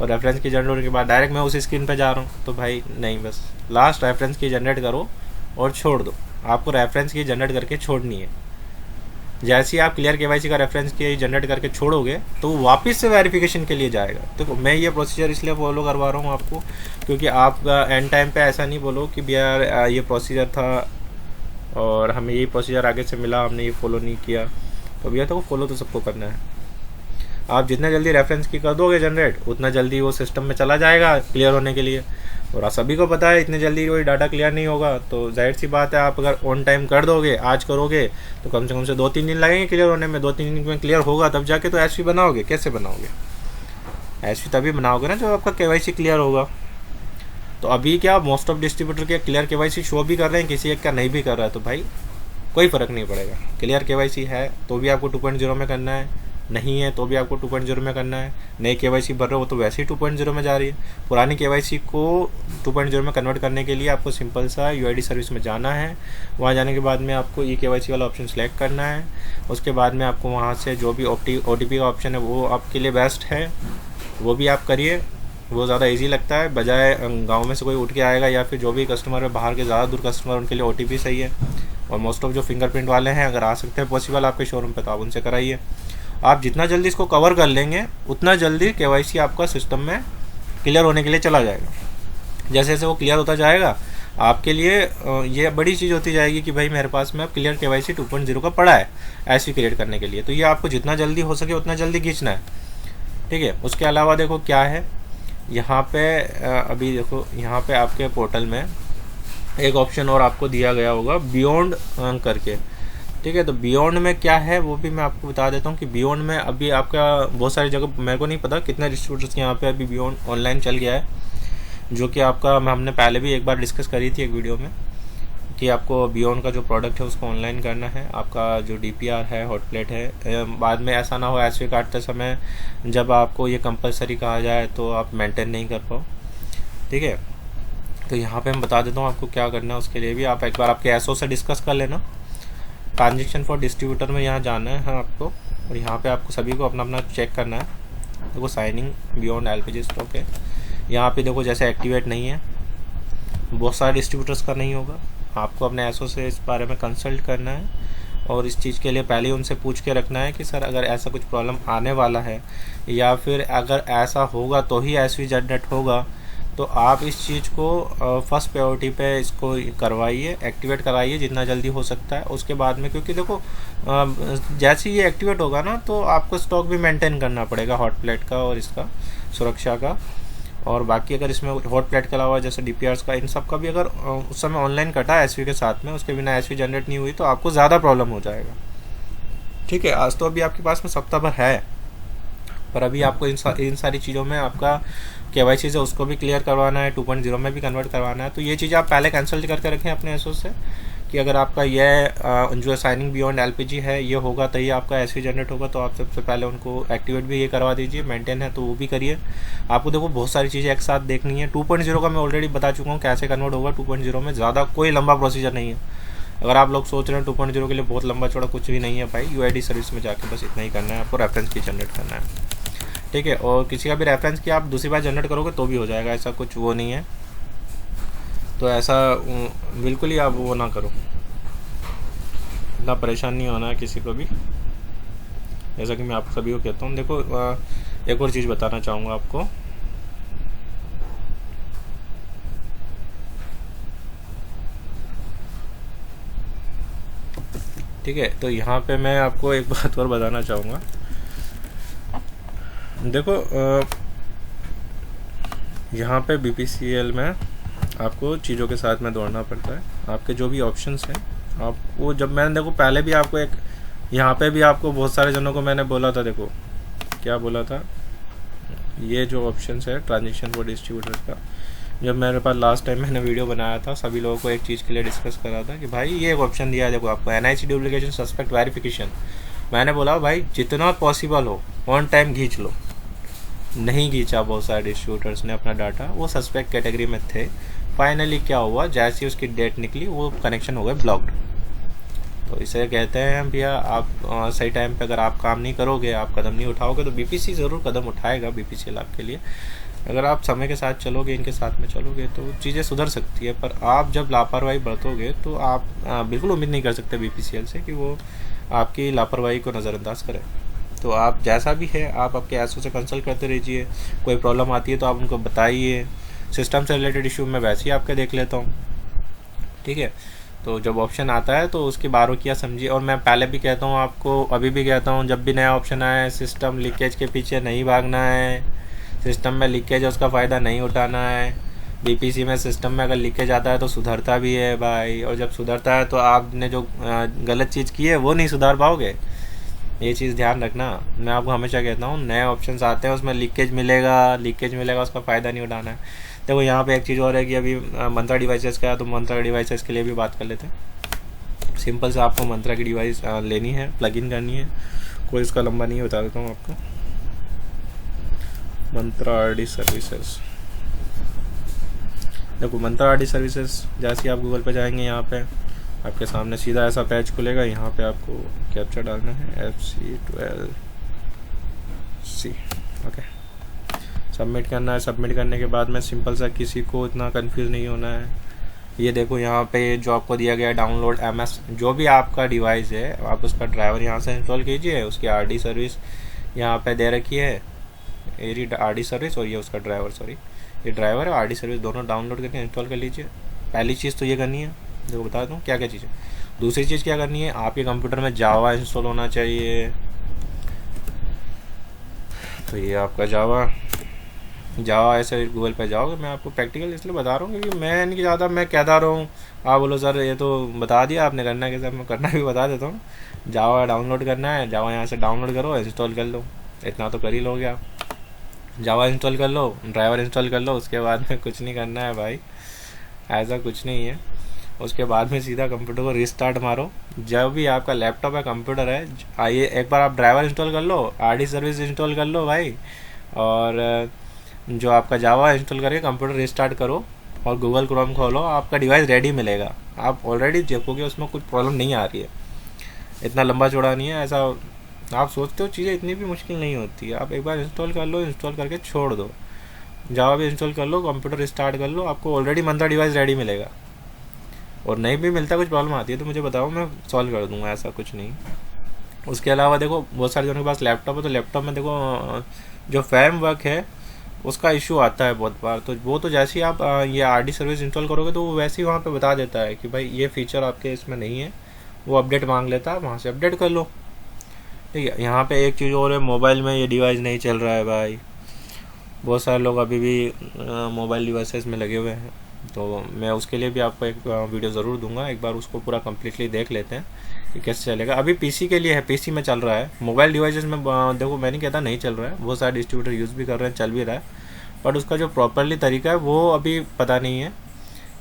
और रेफरेंस की जनरेट होने के बाद डायरेक्ट मैं उसी स्क्रीन पे जा रहा हूँ। तो भाई नहीं, बस लास्ट रेफरेंस की जनरेट करो और छोड़ दो। आपको रेफरेंस की जनरेट करके छोड़नी है। जैसे ही आप क्लियर केवाईसी का रेफरेंस की जनरेट करके छोड़ोगे तो वो वापस से वेरिफिकेशन के लिए जाएगा। तो मैं ये प्रोसीजर इसलिए फॉलो करवा रहा हूँ आपको, क्योंकि आप एंड टाइम पे ऐसा नहीं बोलो कि भैया ये प्रोसीजर था और हमें यही प्रोसीजर आगे से मिला, हमने ये फॉलो नहीं किया। तो भैया तो फॉलो तो सबको करना है। आप जितना जल्दी रेफरेंस की कर दोगे जनरेट, उतना जल्दी वो सिस्टम में चला जाएगा क्लियर होने के लिए। और आप सभी को पता है इतने जल्दी कोई डाटा क्लियर नहीं होगा, तो जाहिर सी बात है आप अगर ऑन टाइम कर दोगे, आज करोगे तो कम से 2-3 दिन लगेंगे क्लियर होने में। 2-3 दिन में क्लियर होगा तब जाके तो एसपी बनाओगे। कैसे बनाओगे एसपी? तभी बनाओगे ना जब आपका केवाईसी क्लियर होगा। तो अभी क्या मोस्ट ऑफ डिस्ट्रीब्यूटर के क्लियर केवाईसी शो भी कर रहे हैं, किसी एक का नहीं भी कर रहा है, तो भाई कोई फ़र्क नहीं पड़ेगा। क्लियर केवाईसी है तो भी आपको 2.0 में करना है, नहीं है तो भी आपको 2.0 में करना है। नई केवाईसी भर रहे हो तो वैसे ही 2.0 में जा रही है। पुरानी केवाईसी को 2.0 में कन्वर्ट करने के लिए आपको सिंपल सा यूआईडी सर्विस में जाना है। वहाँ जाने के बाद में आपको ई-केवाईसी वाला ऑप्शन सेलेक्ट करना है। उसके बाद में आपको वहाँ से जो भी ओटीपी का ऑप्शन है वो आपके लिए बेस्ट है, वो भी आप करिए, वो ज़्यादा ईजी लगता है। बजाय गाँव में से कोई उठ के आएगा या फिर जो भी कस्टमर है बाहर के ज़्यादा दूर कस्टमर, उनके लिए ओटीपी सही है। और मोस्ट ऑफ जो फिंगरप्रिंट वाले हैं अगर आ सकते हैं पॉसिबल आपके शोरूम पे तो आप उनसे कराइए। आप जितना जल्दी इसको कवर कर लेंगे उतना जल्दी केवाईसी आपका सिस्टम में क्लियर होने के लिए चला जाएगा। जैसे जैसे वो क्लियर होता जाएगा आपके लिए ये बड़ी चीज़ होती जाएगी कि भाई मेरे पास में अब क्लियर केवाईसी 2.0 का पड़ा है ऐसी क्रिएट करने के लिए। तो ये आपको जितना जल्दी हो सके उतना जल्दी खींचना है, ठीक है। उसके अलावा देखो क्या है यहाँ पे, अभी देखो यहाँ पे आपके पोर्टल में एक ऑप्शन और आपको दिया गया होगा बियॉन्ड करके, ठीक है। तो बियॉन्ड में क्या है वो भी मैं आपको बता देता हूँ कि बियॉन्ड में अभी आपका बहुत सारी जगह, मेरे को नहीं पता कितने डिस्ट्रीब्यूटर्स के यहाँ पे अभी बियॉन्ड ऑनलाइन चल गया है, जो कि आपका हमने पहले भी एक बार डिस्कस करी थी एक वीडियो में कि आपको बियॉन्ड का जो प्रोडक्ट है उसको ऑनलाइन करना है। आपका जो DPR है, हॉट प्लेट है, बाद में ऐसा ना हो एसवी काटते समय जब आपको ये कंपलसरी कहा जाए तो आप मेंटेन नहीं कर पाओ, ठीक है। तो यहाँ पे मैं बता देता हूँ आपको क्या करना है। उसके लिए भी आप एक बार आपके एसओ से डिस्कस कर लेना। ट्रांजेक्शन फॉर डिस्ट्रीब्यूटर में यहाँ जाना है आपको, और यहाँ पे आपको सभी को अपना अपना चेक करना है। देखो साइनिंग बियॉन्ड LPG स्टॉक है, यहाँ पे देखो जैसे एक्टिवेट नहीं है, बहुत सारे डिस्ट्रीब्यूटर्स का नहीं होगा। आपको अपने एसओ से इस बारे में कंसल्ट करना है, और इस चीज़ के लिए पहले ही उनसे पूछ के रखना है कि सर अगर ऐसा कुछ प्रॉब्लम आने वाला है या फिर अगर ऐसा होगा तो ही एसवी जनरेट होगा, तो आप इस चीज़ को फर्स्ट प्रायोरिटी पे इसको करवाइए, एक्टिवेट कराइए जितना जल्दी हो सकता है। उसके बाद में, क्योंकि देखो जैसे ये एक्टिवेट होगा ना तो आपको स्टॉक भी मेंटेन करना पड़ेगा हॉट प्लेट का और इसका सुरक्षा का। और बाकी अगर इसमें हॉट प्लेट के अलावा जैसे DPRs का, इन सब का भी अगर उस समय ऑनलाइन कटा SV के साथ में, उसके बिना SV जनरेट नहीं हुई तो आपको ज़्यादा प्रॉब्लम हो जाएगा। ठीक है, आज तो अभी आपके पास में सप्ताह भर है, पर अभी आपको इन सारी चीज़ों में आपका KYC से उसको भी क्लियर करवाना है, 2.0 में भी कन्वर्ट करवाना है। तो ये चीज़ें आप पहले कैंसिल करके रखें अपने एसोस से कि अगर आपका ये जो साइनिंग बियॉन्ड LPG है ये होगा तो ये आपका SV जनरेट होगा, तो आप सबसे पहले उनको एक्टिवेट भी ये करवा दीजिए। मेंटेन है तो वो भी करिए। आपको देखो बहुत सारी चीज़ें एक साथ देखनी है। 2.0 का मैं ऑलरेडी बता चुका हूँ कैसे कन्वर्ट होगा। 2.0 में ज़्यादा कोई लंबा प्रोसीजर नहीं है। अगर आप लोग सोच रहे हैं 2.0 के लिए बहुत लंबा चौड़ा, कुछ भी नहीं है भाई। UID सर्विस में जाके बस इतना ही करना है, आपको रेफरेंस की जनरेट करना है। ठीक है, और किसी का भी रेफरेंस की आप दूसरी बार जनरेट करोगे तो भी हो जाएगा, ऐसा कुछ वो नहीं है। तो ऐसा बिल्कुल ही आप वो ना करो, इतना परेशान नहीं होना है किसी को भी, जैसा कि मैं आप सभी को कहता हूँ। देखो एक और चीज़ बताना चाहूँगा आपको। ठीक है, तो यहाँ पे मैं आपको एक बात और बताना चाहूँगा। देखो यहाँ पे BPCL में आपको चीज़ों के साथ में दौड़ना पड़ता है। आपके जो भी ऑप्शंस हैं आपको, जब मैंने देखो पहले भी आपको एक यहाँ पे भी आपको बहुत सारे जनों को मैंने बोला था, देखो क्या बोला था, ये जो ऑप्शंस है ट्रांजेक्शन फॉर डिस्ट्रीब्यूटर्स का, जब मेरे पास लास्ट टाइम मैंने वीडियो बनाया था सभी लोगों को एक चीज़ के लिए डिस्कस करा था कि भाई ये एक ऑप्शन दिया है देखो आपको, NIC डुप्लीकेशन सस्पेक्ट वेरिफिकेशन। मैंने बोला भाई जितना पॉसिबल हो ऑन टाइम खींच लो। नहीं खींचा बहुत सारे डिस्ट्रीब्यूटर्स ने अपना डाटा, वो सस्पेक्ट कैटेगरी में थे। फाइनली क्या हुआ, जैसे उसकी डेट निकली वो कनेक्शन हो गए ब्लॉक्ड। तो इसे कहते हैं भैया आप सही टाइम पे अगर आप काम नहीं करोगे, आप कदम नहीं उठाओगे तो BPC ज़रूर कदम उठाएगा, BPCL आपके लिए। अगर आप समय के साथ चलोगे, इनके साथ में चलोगे तो चीज़ें सुधर सकती है। पर आप जब लापरवाही बरतोगे तो आप बिल्कुल उम्मीद नहीं कर सकते BPCL से कि वो आपकी लापरवाही को नज़रअंदाज करें। तो आप जैसा भी है आप आपके एसओ से कंसल्ट करते रहिए। कोई प्रॉब्लम आती है तो आप उनको बताइए। सिस्टम से रिलेटेड इशू मैं वैसे ही आपके देख लेता हूँ। ठीक है, तो जब ऑप्शन आता है तो उसकी बारीकियाँ समझिए। और मैं पहले भी कहता हूँ आपको, अभी भी कहता हूँ, जब भी नया ऑप्शन आए सिस्टम लीकेज के पीछे नहीं भागना है। सिस्टम में लीकेज है उसका फ़ायदा नहीं उठाना है। BPC में सिस्टम में अगर लीकेज आता है तो सुधरता भी है भाई, और जब सुधरता है तो आपने जो गलत चीज़ की है वो नहीं सुधार पाओगे। ये चीज़ ध्यान रखना। मैं आपको हमेशा कहता हूँ नए ऑप्शंस आते हैं उसमें लीकेज मिलेगा उसका फ़ायदा नहीं उठाना है। देखो यहाँ पे एक चीज़ और है कि अभी मंत्रा डिवाइसेस का है, तो मंत्रा डिवाइसेस के लिए भी बात कर लेते हैं। सिंपल से आपको मंत्रा की डिवाइस लेनी है, प्लग इन करनी है। कोई इसका लंबा नहीं बता देता हूँ आपको। मंत्रा RD सर्विसेज, देखो मंत्रा RD सर्विसेज जैसे ही आप गूगल पे जाएंगे यहाँ पे आपके सामने सीधा ऐसा पेज खुलेगा। यहाँ पे आपको कैप्चा डालना है FC12C। ओके, सबमिट करना है। सबमिट करने के बाद में सिंपल सा, किसी को इतना कंफ्यूज नहीं होना है। ये देखो यहाँ पे जो आपको दिया गया है डाउनलोड MS, जो भी आपका डिवाइस है आप उसका ड्राइवर यहाँ से इंस्टॉल कीजिए। उसकी RD सर्विस यहाँ पे दे रखी है, ये RD सर्विस और ये उसका ड्राइवर, सॉरी ये ड्राइवर और RD सर्विस दोनों डाउनलोड करके इंस्टॉल कर लीजिए। पहली चीज़ तो ये करनी है, देखो बता दूँ क्या क्या चीज़ें। दूसरी चीज़ क्या करनी है, आपके कंप्यूटर में जावा इंस्टॉल होना चाहिए। तो ये आपका जावा ऐसे गूगल पे जाओगे। मैं आपको प्रैक्टिकल इसलिए बता रहा हूँ क्योंकि मैं इनकी ज़्यादा मैं कहता रहा हूँ, आप बोलो सर ये तो बता दिया आपने करना है कैसे, मैं करना भी बता देता हूँ। जावा डाउनलोड करना है, जावा यहाँ से डाउनलोड करो, इंस्टॉल कर लो, इतना तो कर ही लोगे आप। जावा इंस्टॉल कर लो, ड्राइवर इंस्टॉल कर लो, उसके बाद में कुछ नहीं करना है भाई, ऐसा कुछ नहीं है। उसके बाद में सीधा कंप्यूटर को रिस्टार्ट मारो। जब भी आपका लैपटॉप या कंप्यूटर है, आइए एक बार आप ड्राइवर इंस्टॉल कर लो, RD सर्विस इंस्टॉल कर लो भाई, और जो आपका जावा इंस्टॉल करके कंप्यूटर रिस्टार्ट करो और गूगल क्रोम खोलो, आपका डिवाइस रेडी मिलेगा। आप ऑलरेडी देखोगे उसमें कुछ प्रॉब्लम नहीं आ रही है। इतना लंबा चौड़ा नहीं है, ऐसा आप सोचते हो चीज़ें इतनी भी मुश्किल नहीं होती है। आप एक बार इंस्टॉल कर लो, इंस्टॉल करके छोड़ दो। जावा भी इंस्टॉल कर लो, कंप्यूटर स्टार्ट कर लो, आपको ऑलरेडी मंत्रा डिवाइस रेडी मिलेगा। और नहीं भी मिलता, कुछ प्रॉब्लम आती है तो मुझे बताओ, मैं सॉल्व कर दूंगा, ऐसा कुछ नहीं। उसके अलावा देखो बहुत सारे जनों के पास लैपटॉप है, तो लैपटॉप में देखो जो फर्म वर्क है उसका इशू आता है बहुत बार। तो वो तो जैसे ही आप ये RD सर्विस इंस्टॉल करोगे तो वो वैसे ही वहाँ पे बता देता है कि भाई ये फीचर आपके इसमें नहीं है, वो अपडेट मांग लेता है, वहाँ से अपडेट कर लो। ठीक है। यहाँ पे एक चीज़ और है, मोबाइल में ये डिवाइस नहीं चल रहा है भाई। बहुत सारे लोग अभी भी मोबाइल डिवाइसेस में लगे हुए हैं, तो मैं उसके लिए भी आपको एक वीडियो ज़रूर दूंगा। एक बार उसको पूरा कम्प्लीटली देख लेते हैं कि कैसे चलेगा। अभी पीसी के लिए है, पीसी में चल रहा है। मोबाइल डिवाइसेस में देखो मैं नहीं कहता नहीं चल रहा है, बहुत सारे डिस्ट्रीब्यूटर यूज़ भी कर रहे हैं, चल भी रहा है, बट उसका जो प्रॉपरली तरीका है वो अभी पता नहीं है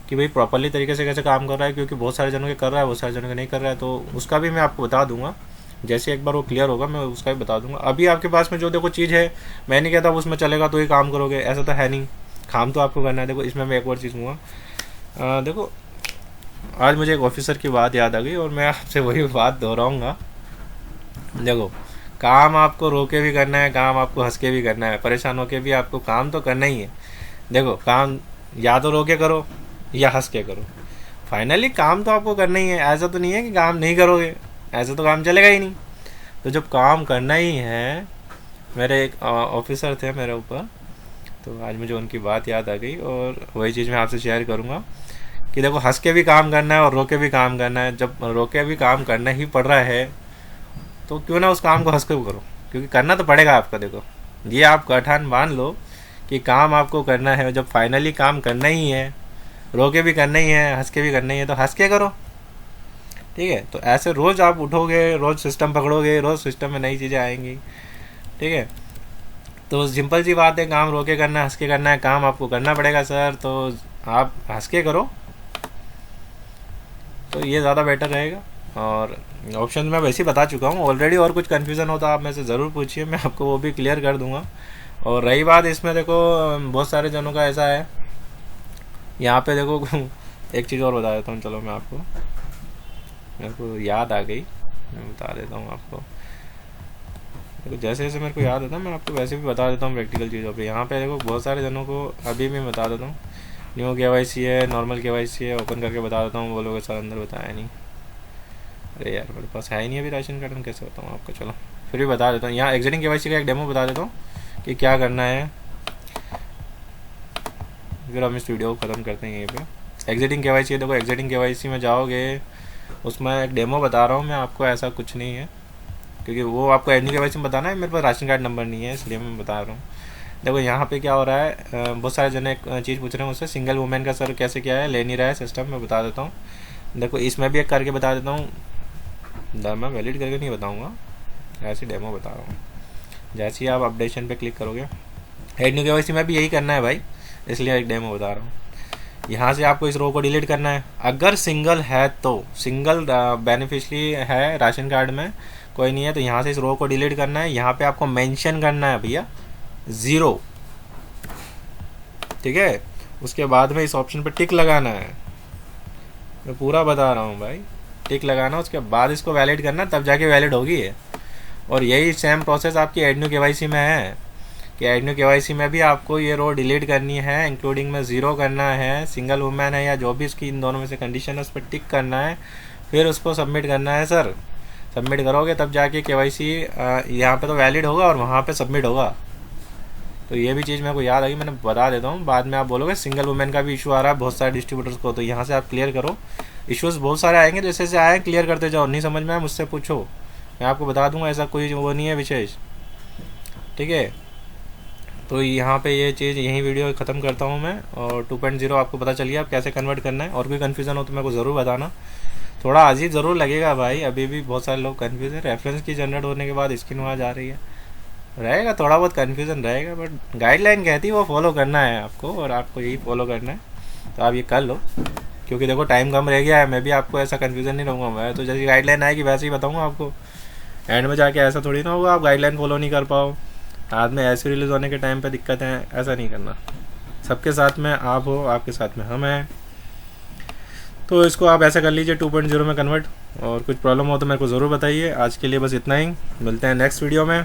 कि भाई प्रॉपरली तरीके से कैसे काम कर रहा है, क्योंकि बहुत सारे जनों के कर रहा है, बहुत सारे जनों के नहीं कर रहा है। तो उसका भी मैं आपको बता दूंगा, जैसे एक बार वो क्लियर होगा मैं उसका भी बता दूंगा। अभी आपके पास में जो देखो चीज़ है, मैं नहीं कहता उसमें चलेगा तो ही काम करोगे, ऐसा तो है नहीं, काम तो आपको करना है। देखो इसमें मैं एक और चीज़ हुआ, देखो आज मुझे एक ऑफिसर की बात याद आ गई और मैं आपसे वही बात दोहराऊंगा। देखो काम आपको रो के भी करना है, काम आपको हंस के भी करना है, परेशान होके भी आपको काम तो करना ही है। देखो काम या तो रो के करो या हंस के करो, फाइनली काम तो आपको करना ही है। ऐसा तो नहीं है कि काम नहीं करोगे, ऐसा तो काम चलेगा ही नहीं। तो जब काम करना ही है, मेरे एक ऑफिसर थे मेरे ऊपर, तो आज मुझे उनकी बात याद आ गई और वही चीज़ मैं आपसे शेयर करूँगा कि देखो हंस के भी काम करना है और रो के भी काम करना है। जब रो के भी काम करना ही पड़ रहा है तो क्यों ना उस काम को हंस के करो, क्योंकि करना तो पड़ेगा आपका। देखो ये आप गठान मान लो कि काम आपको करना है, जब फाइनली काम करना ही है, रो के भी करना ही है, हंस के भी करना ही है, तो हंस के करो। ठीक है। तो ऐसे रोज़ आप उठोगे, रोज़ सिस्टम पकड़ोगे, रोज़ सिस्टम में नई चीज़ें आएंगी। ठीक है। तो सिंपल सी बात है, काम रो के करना है, हंस के करना है, काम आपको करना पड़ेगा सर, तो आप हंस के करो, तो ये ज़्यादा बेटर रहेगा। और ऑप्शन मैं वैसे ही बता चुका हूँ ऑलरेडी, और कुछ कन्फ्यूज़न हो तो आप मेरे से ज़रूर पूछिए, मैं आपको वो भी क्लियर कर दूँगा। और रही बात इसमें, देखो बहुत सारे जनों का ऐसा है, यहाँ पे देखो एक चीज़ और बता देता हूँ, चलो मैं आपको, मेरे को याद आ गई, मैं बता देता हूँ आपको। देखो जैसे जैसे मेरे को याद आता है मैं आपको वैसे भी बता देता हूँ प्रैक्टिकल चीज़ों पे। यहाँ पे देखो बहुत सारे जनों को अभी भी बता देता हूँ, न्यू KYC है, नॉर्मल KYC है, ओपन करके बता देता हूँ। बोलोगे सर अंदर बताया नहीं, अरे यार मेरे पास है ही नहीं अभी राशन कार्ड, में कैसे बताऊँ आपको, चलो फिर भी बता देता हूँ। यहाँ एग्जिटिंग KYC का एक डेमो बता देता हूँ कि क्या करना है, फिर हम इस वीडियो को ख़त्म करते हैं यहीं पे। एग्जिटिंग KYC है, देखो एग्जिटिंग KYC में जाओगे, उसमें एक डेमो बता रहा हूँ मैं आपको, ऐसा कुछ नहीं है, क्योंकि वो आपको एडनी KYC में बताना है, मेरे पास राशन कार्ड नंबर नहीं है इसलिए मैं बता रहा हूँ। देखो यहाँ पे क्या हो रहा है, बहुत सारे जन एक चीज़ पूछ रहे हैं मुझसे, सिंगल वुमेन का सर कैसे क्या है, ले नहीं रहा है सिस्टम, मैं बता देता हूँ। देखो इसमें भी एक करके बता देता हूँ, मैं वैलिड करके नहीं बताऊँगा, ऐसे डेमो बता रहा हूँ। जैसे ही आप अपडेशन पे क्लिक करोगे, एडनी KYC में भी यही करना है भाई, इसलिए एक डेमो बता रहा हूँ। यहाँ से आपको इस रो को डिलीट करना है, अगर सिंगल है तो, सिंगल बेनिफिशरी है राशन कार्ड में, कोई नहीं है तो यहाँ से इस रो को डिलीट करना है। यहाँ पे आपको मेंशन करना है भैया 0, ठीक है। उसके बाद में इस ऑप्शन पे टिक लगाना है, मैं पूरा बता रहा हूँ भाई, टिक लगाना, उसके बाद इसको वैलिड करना, तब जाके वैलिड होगी है। और यही सेम प्रोसेस आपकी एडन्यू KYC में है कि एडन्यू KYC में भी आपको ये रो डिलीट करनी है, इंक्लूडिंग में 0 करना है, सिंगल वुमेन है या जो भी उसकी इन दोनों में से कंडीशन है उस पर टिक करना है, फिर उसको सबमिट करना है सर। सबमिट करोगे तब जाके KYC यहाँ पे तो वैलिड होगा और वहाँ पे सबमिट होगा। तो ये भी चीज़ मेरे को याद आ गई, मैंने बता देता हूँ, बाद में आप बोलोगे सिंगल वुमेन का भी इशू आ रहा है बहुत सारे डिस्ट्रीब्यूटर्स को, तो यहाँ से आप क्लियर करो। इश्यूज़ बहुत सारे आएंगे, जैसे जैसे आए क्लियर करते जाओ, नहीं समझ में आए मुझसे पूछो, मैं आपको बता दूंगा, ऐसा कोई वो नहीं है विशेष। ठीक है। तो यहाँ पे ये चीज़ यही वीडियो ख़त्म करता हूँ मैं, और 2.0 आपको पता चल गया आप कैसे कन्वर्ट करना है। और कोई कन्फ्यूज़न हो तो मेरे को ज़रूर बताना, थोड़ा अजीब ज़रूर लगेगा भाई, अभी भी बहुत सारे लोग कन्फ्यूज़ हैं। रेफरेंस की जनरेट होने के बाद स्क्रीन वहाँ जा रही है, रहेगा थोड़ा बहुत कन्फ्यूज़न रहेगा, बट गाइडलाइन कहती है वो फॉलो करना है आपको, और आपको यही फॉलो करना है, तो आप ये कर लो। क्योंकि देखो टाइम कम रह गया है, मैं भी आपको ऐसा कन्फ्यूज़न नहीं रहूँगा, मैं तो जैसी गाइडलाइन आएगी वैसे ही बताऊँगा आपको। एंड में जाके ऐसा थोड़ी ना होगा आप गाइडलाइन फॉलो नहीं कर पाओ, बाद में ऐसे रिलीज़ होने के टाइम पे दिक्कत है, ऐसा नहीं करना। सबके साथ में आप हो, आपके साथ में हम हैं, तो इसको आप ऐसा कर लीजिए 2.0 में कन्वर्ट। और कुछ प्रॉब्लम हो तो मेरे को ज़रूर बताइए। आज के लिए बस इतना ही, मिलते हैं नेक्स्ट वीडियो में।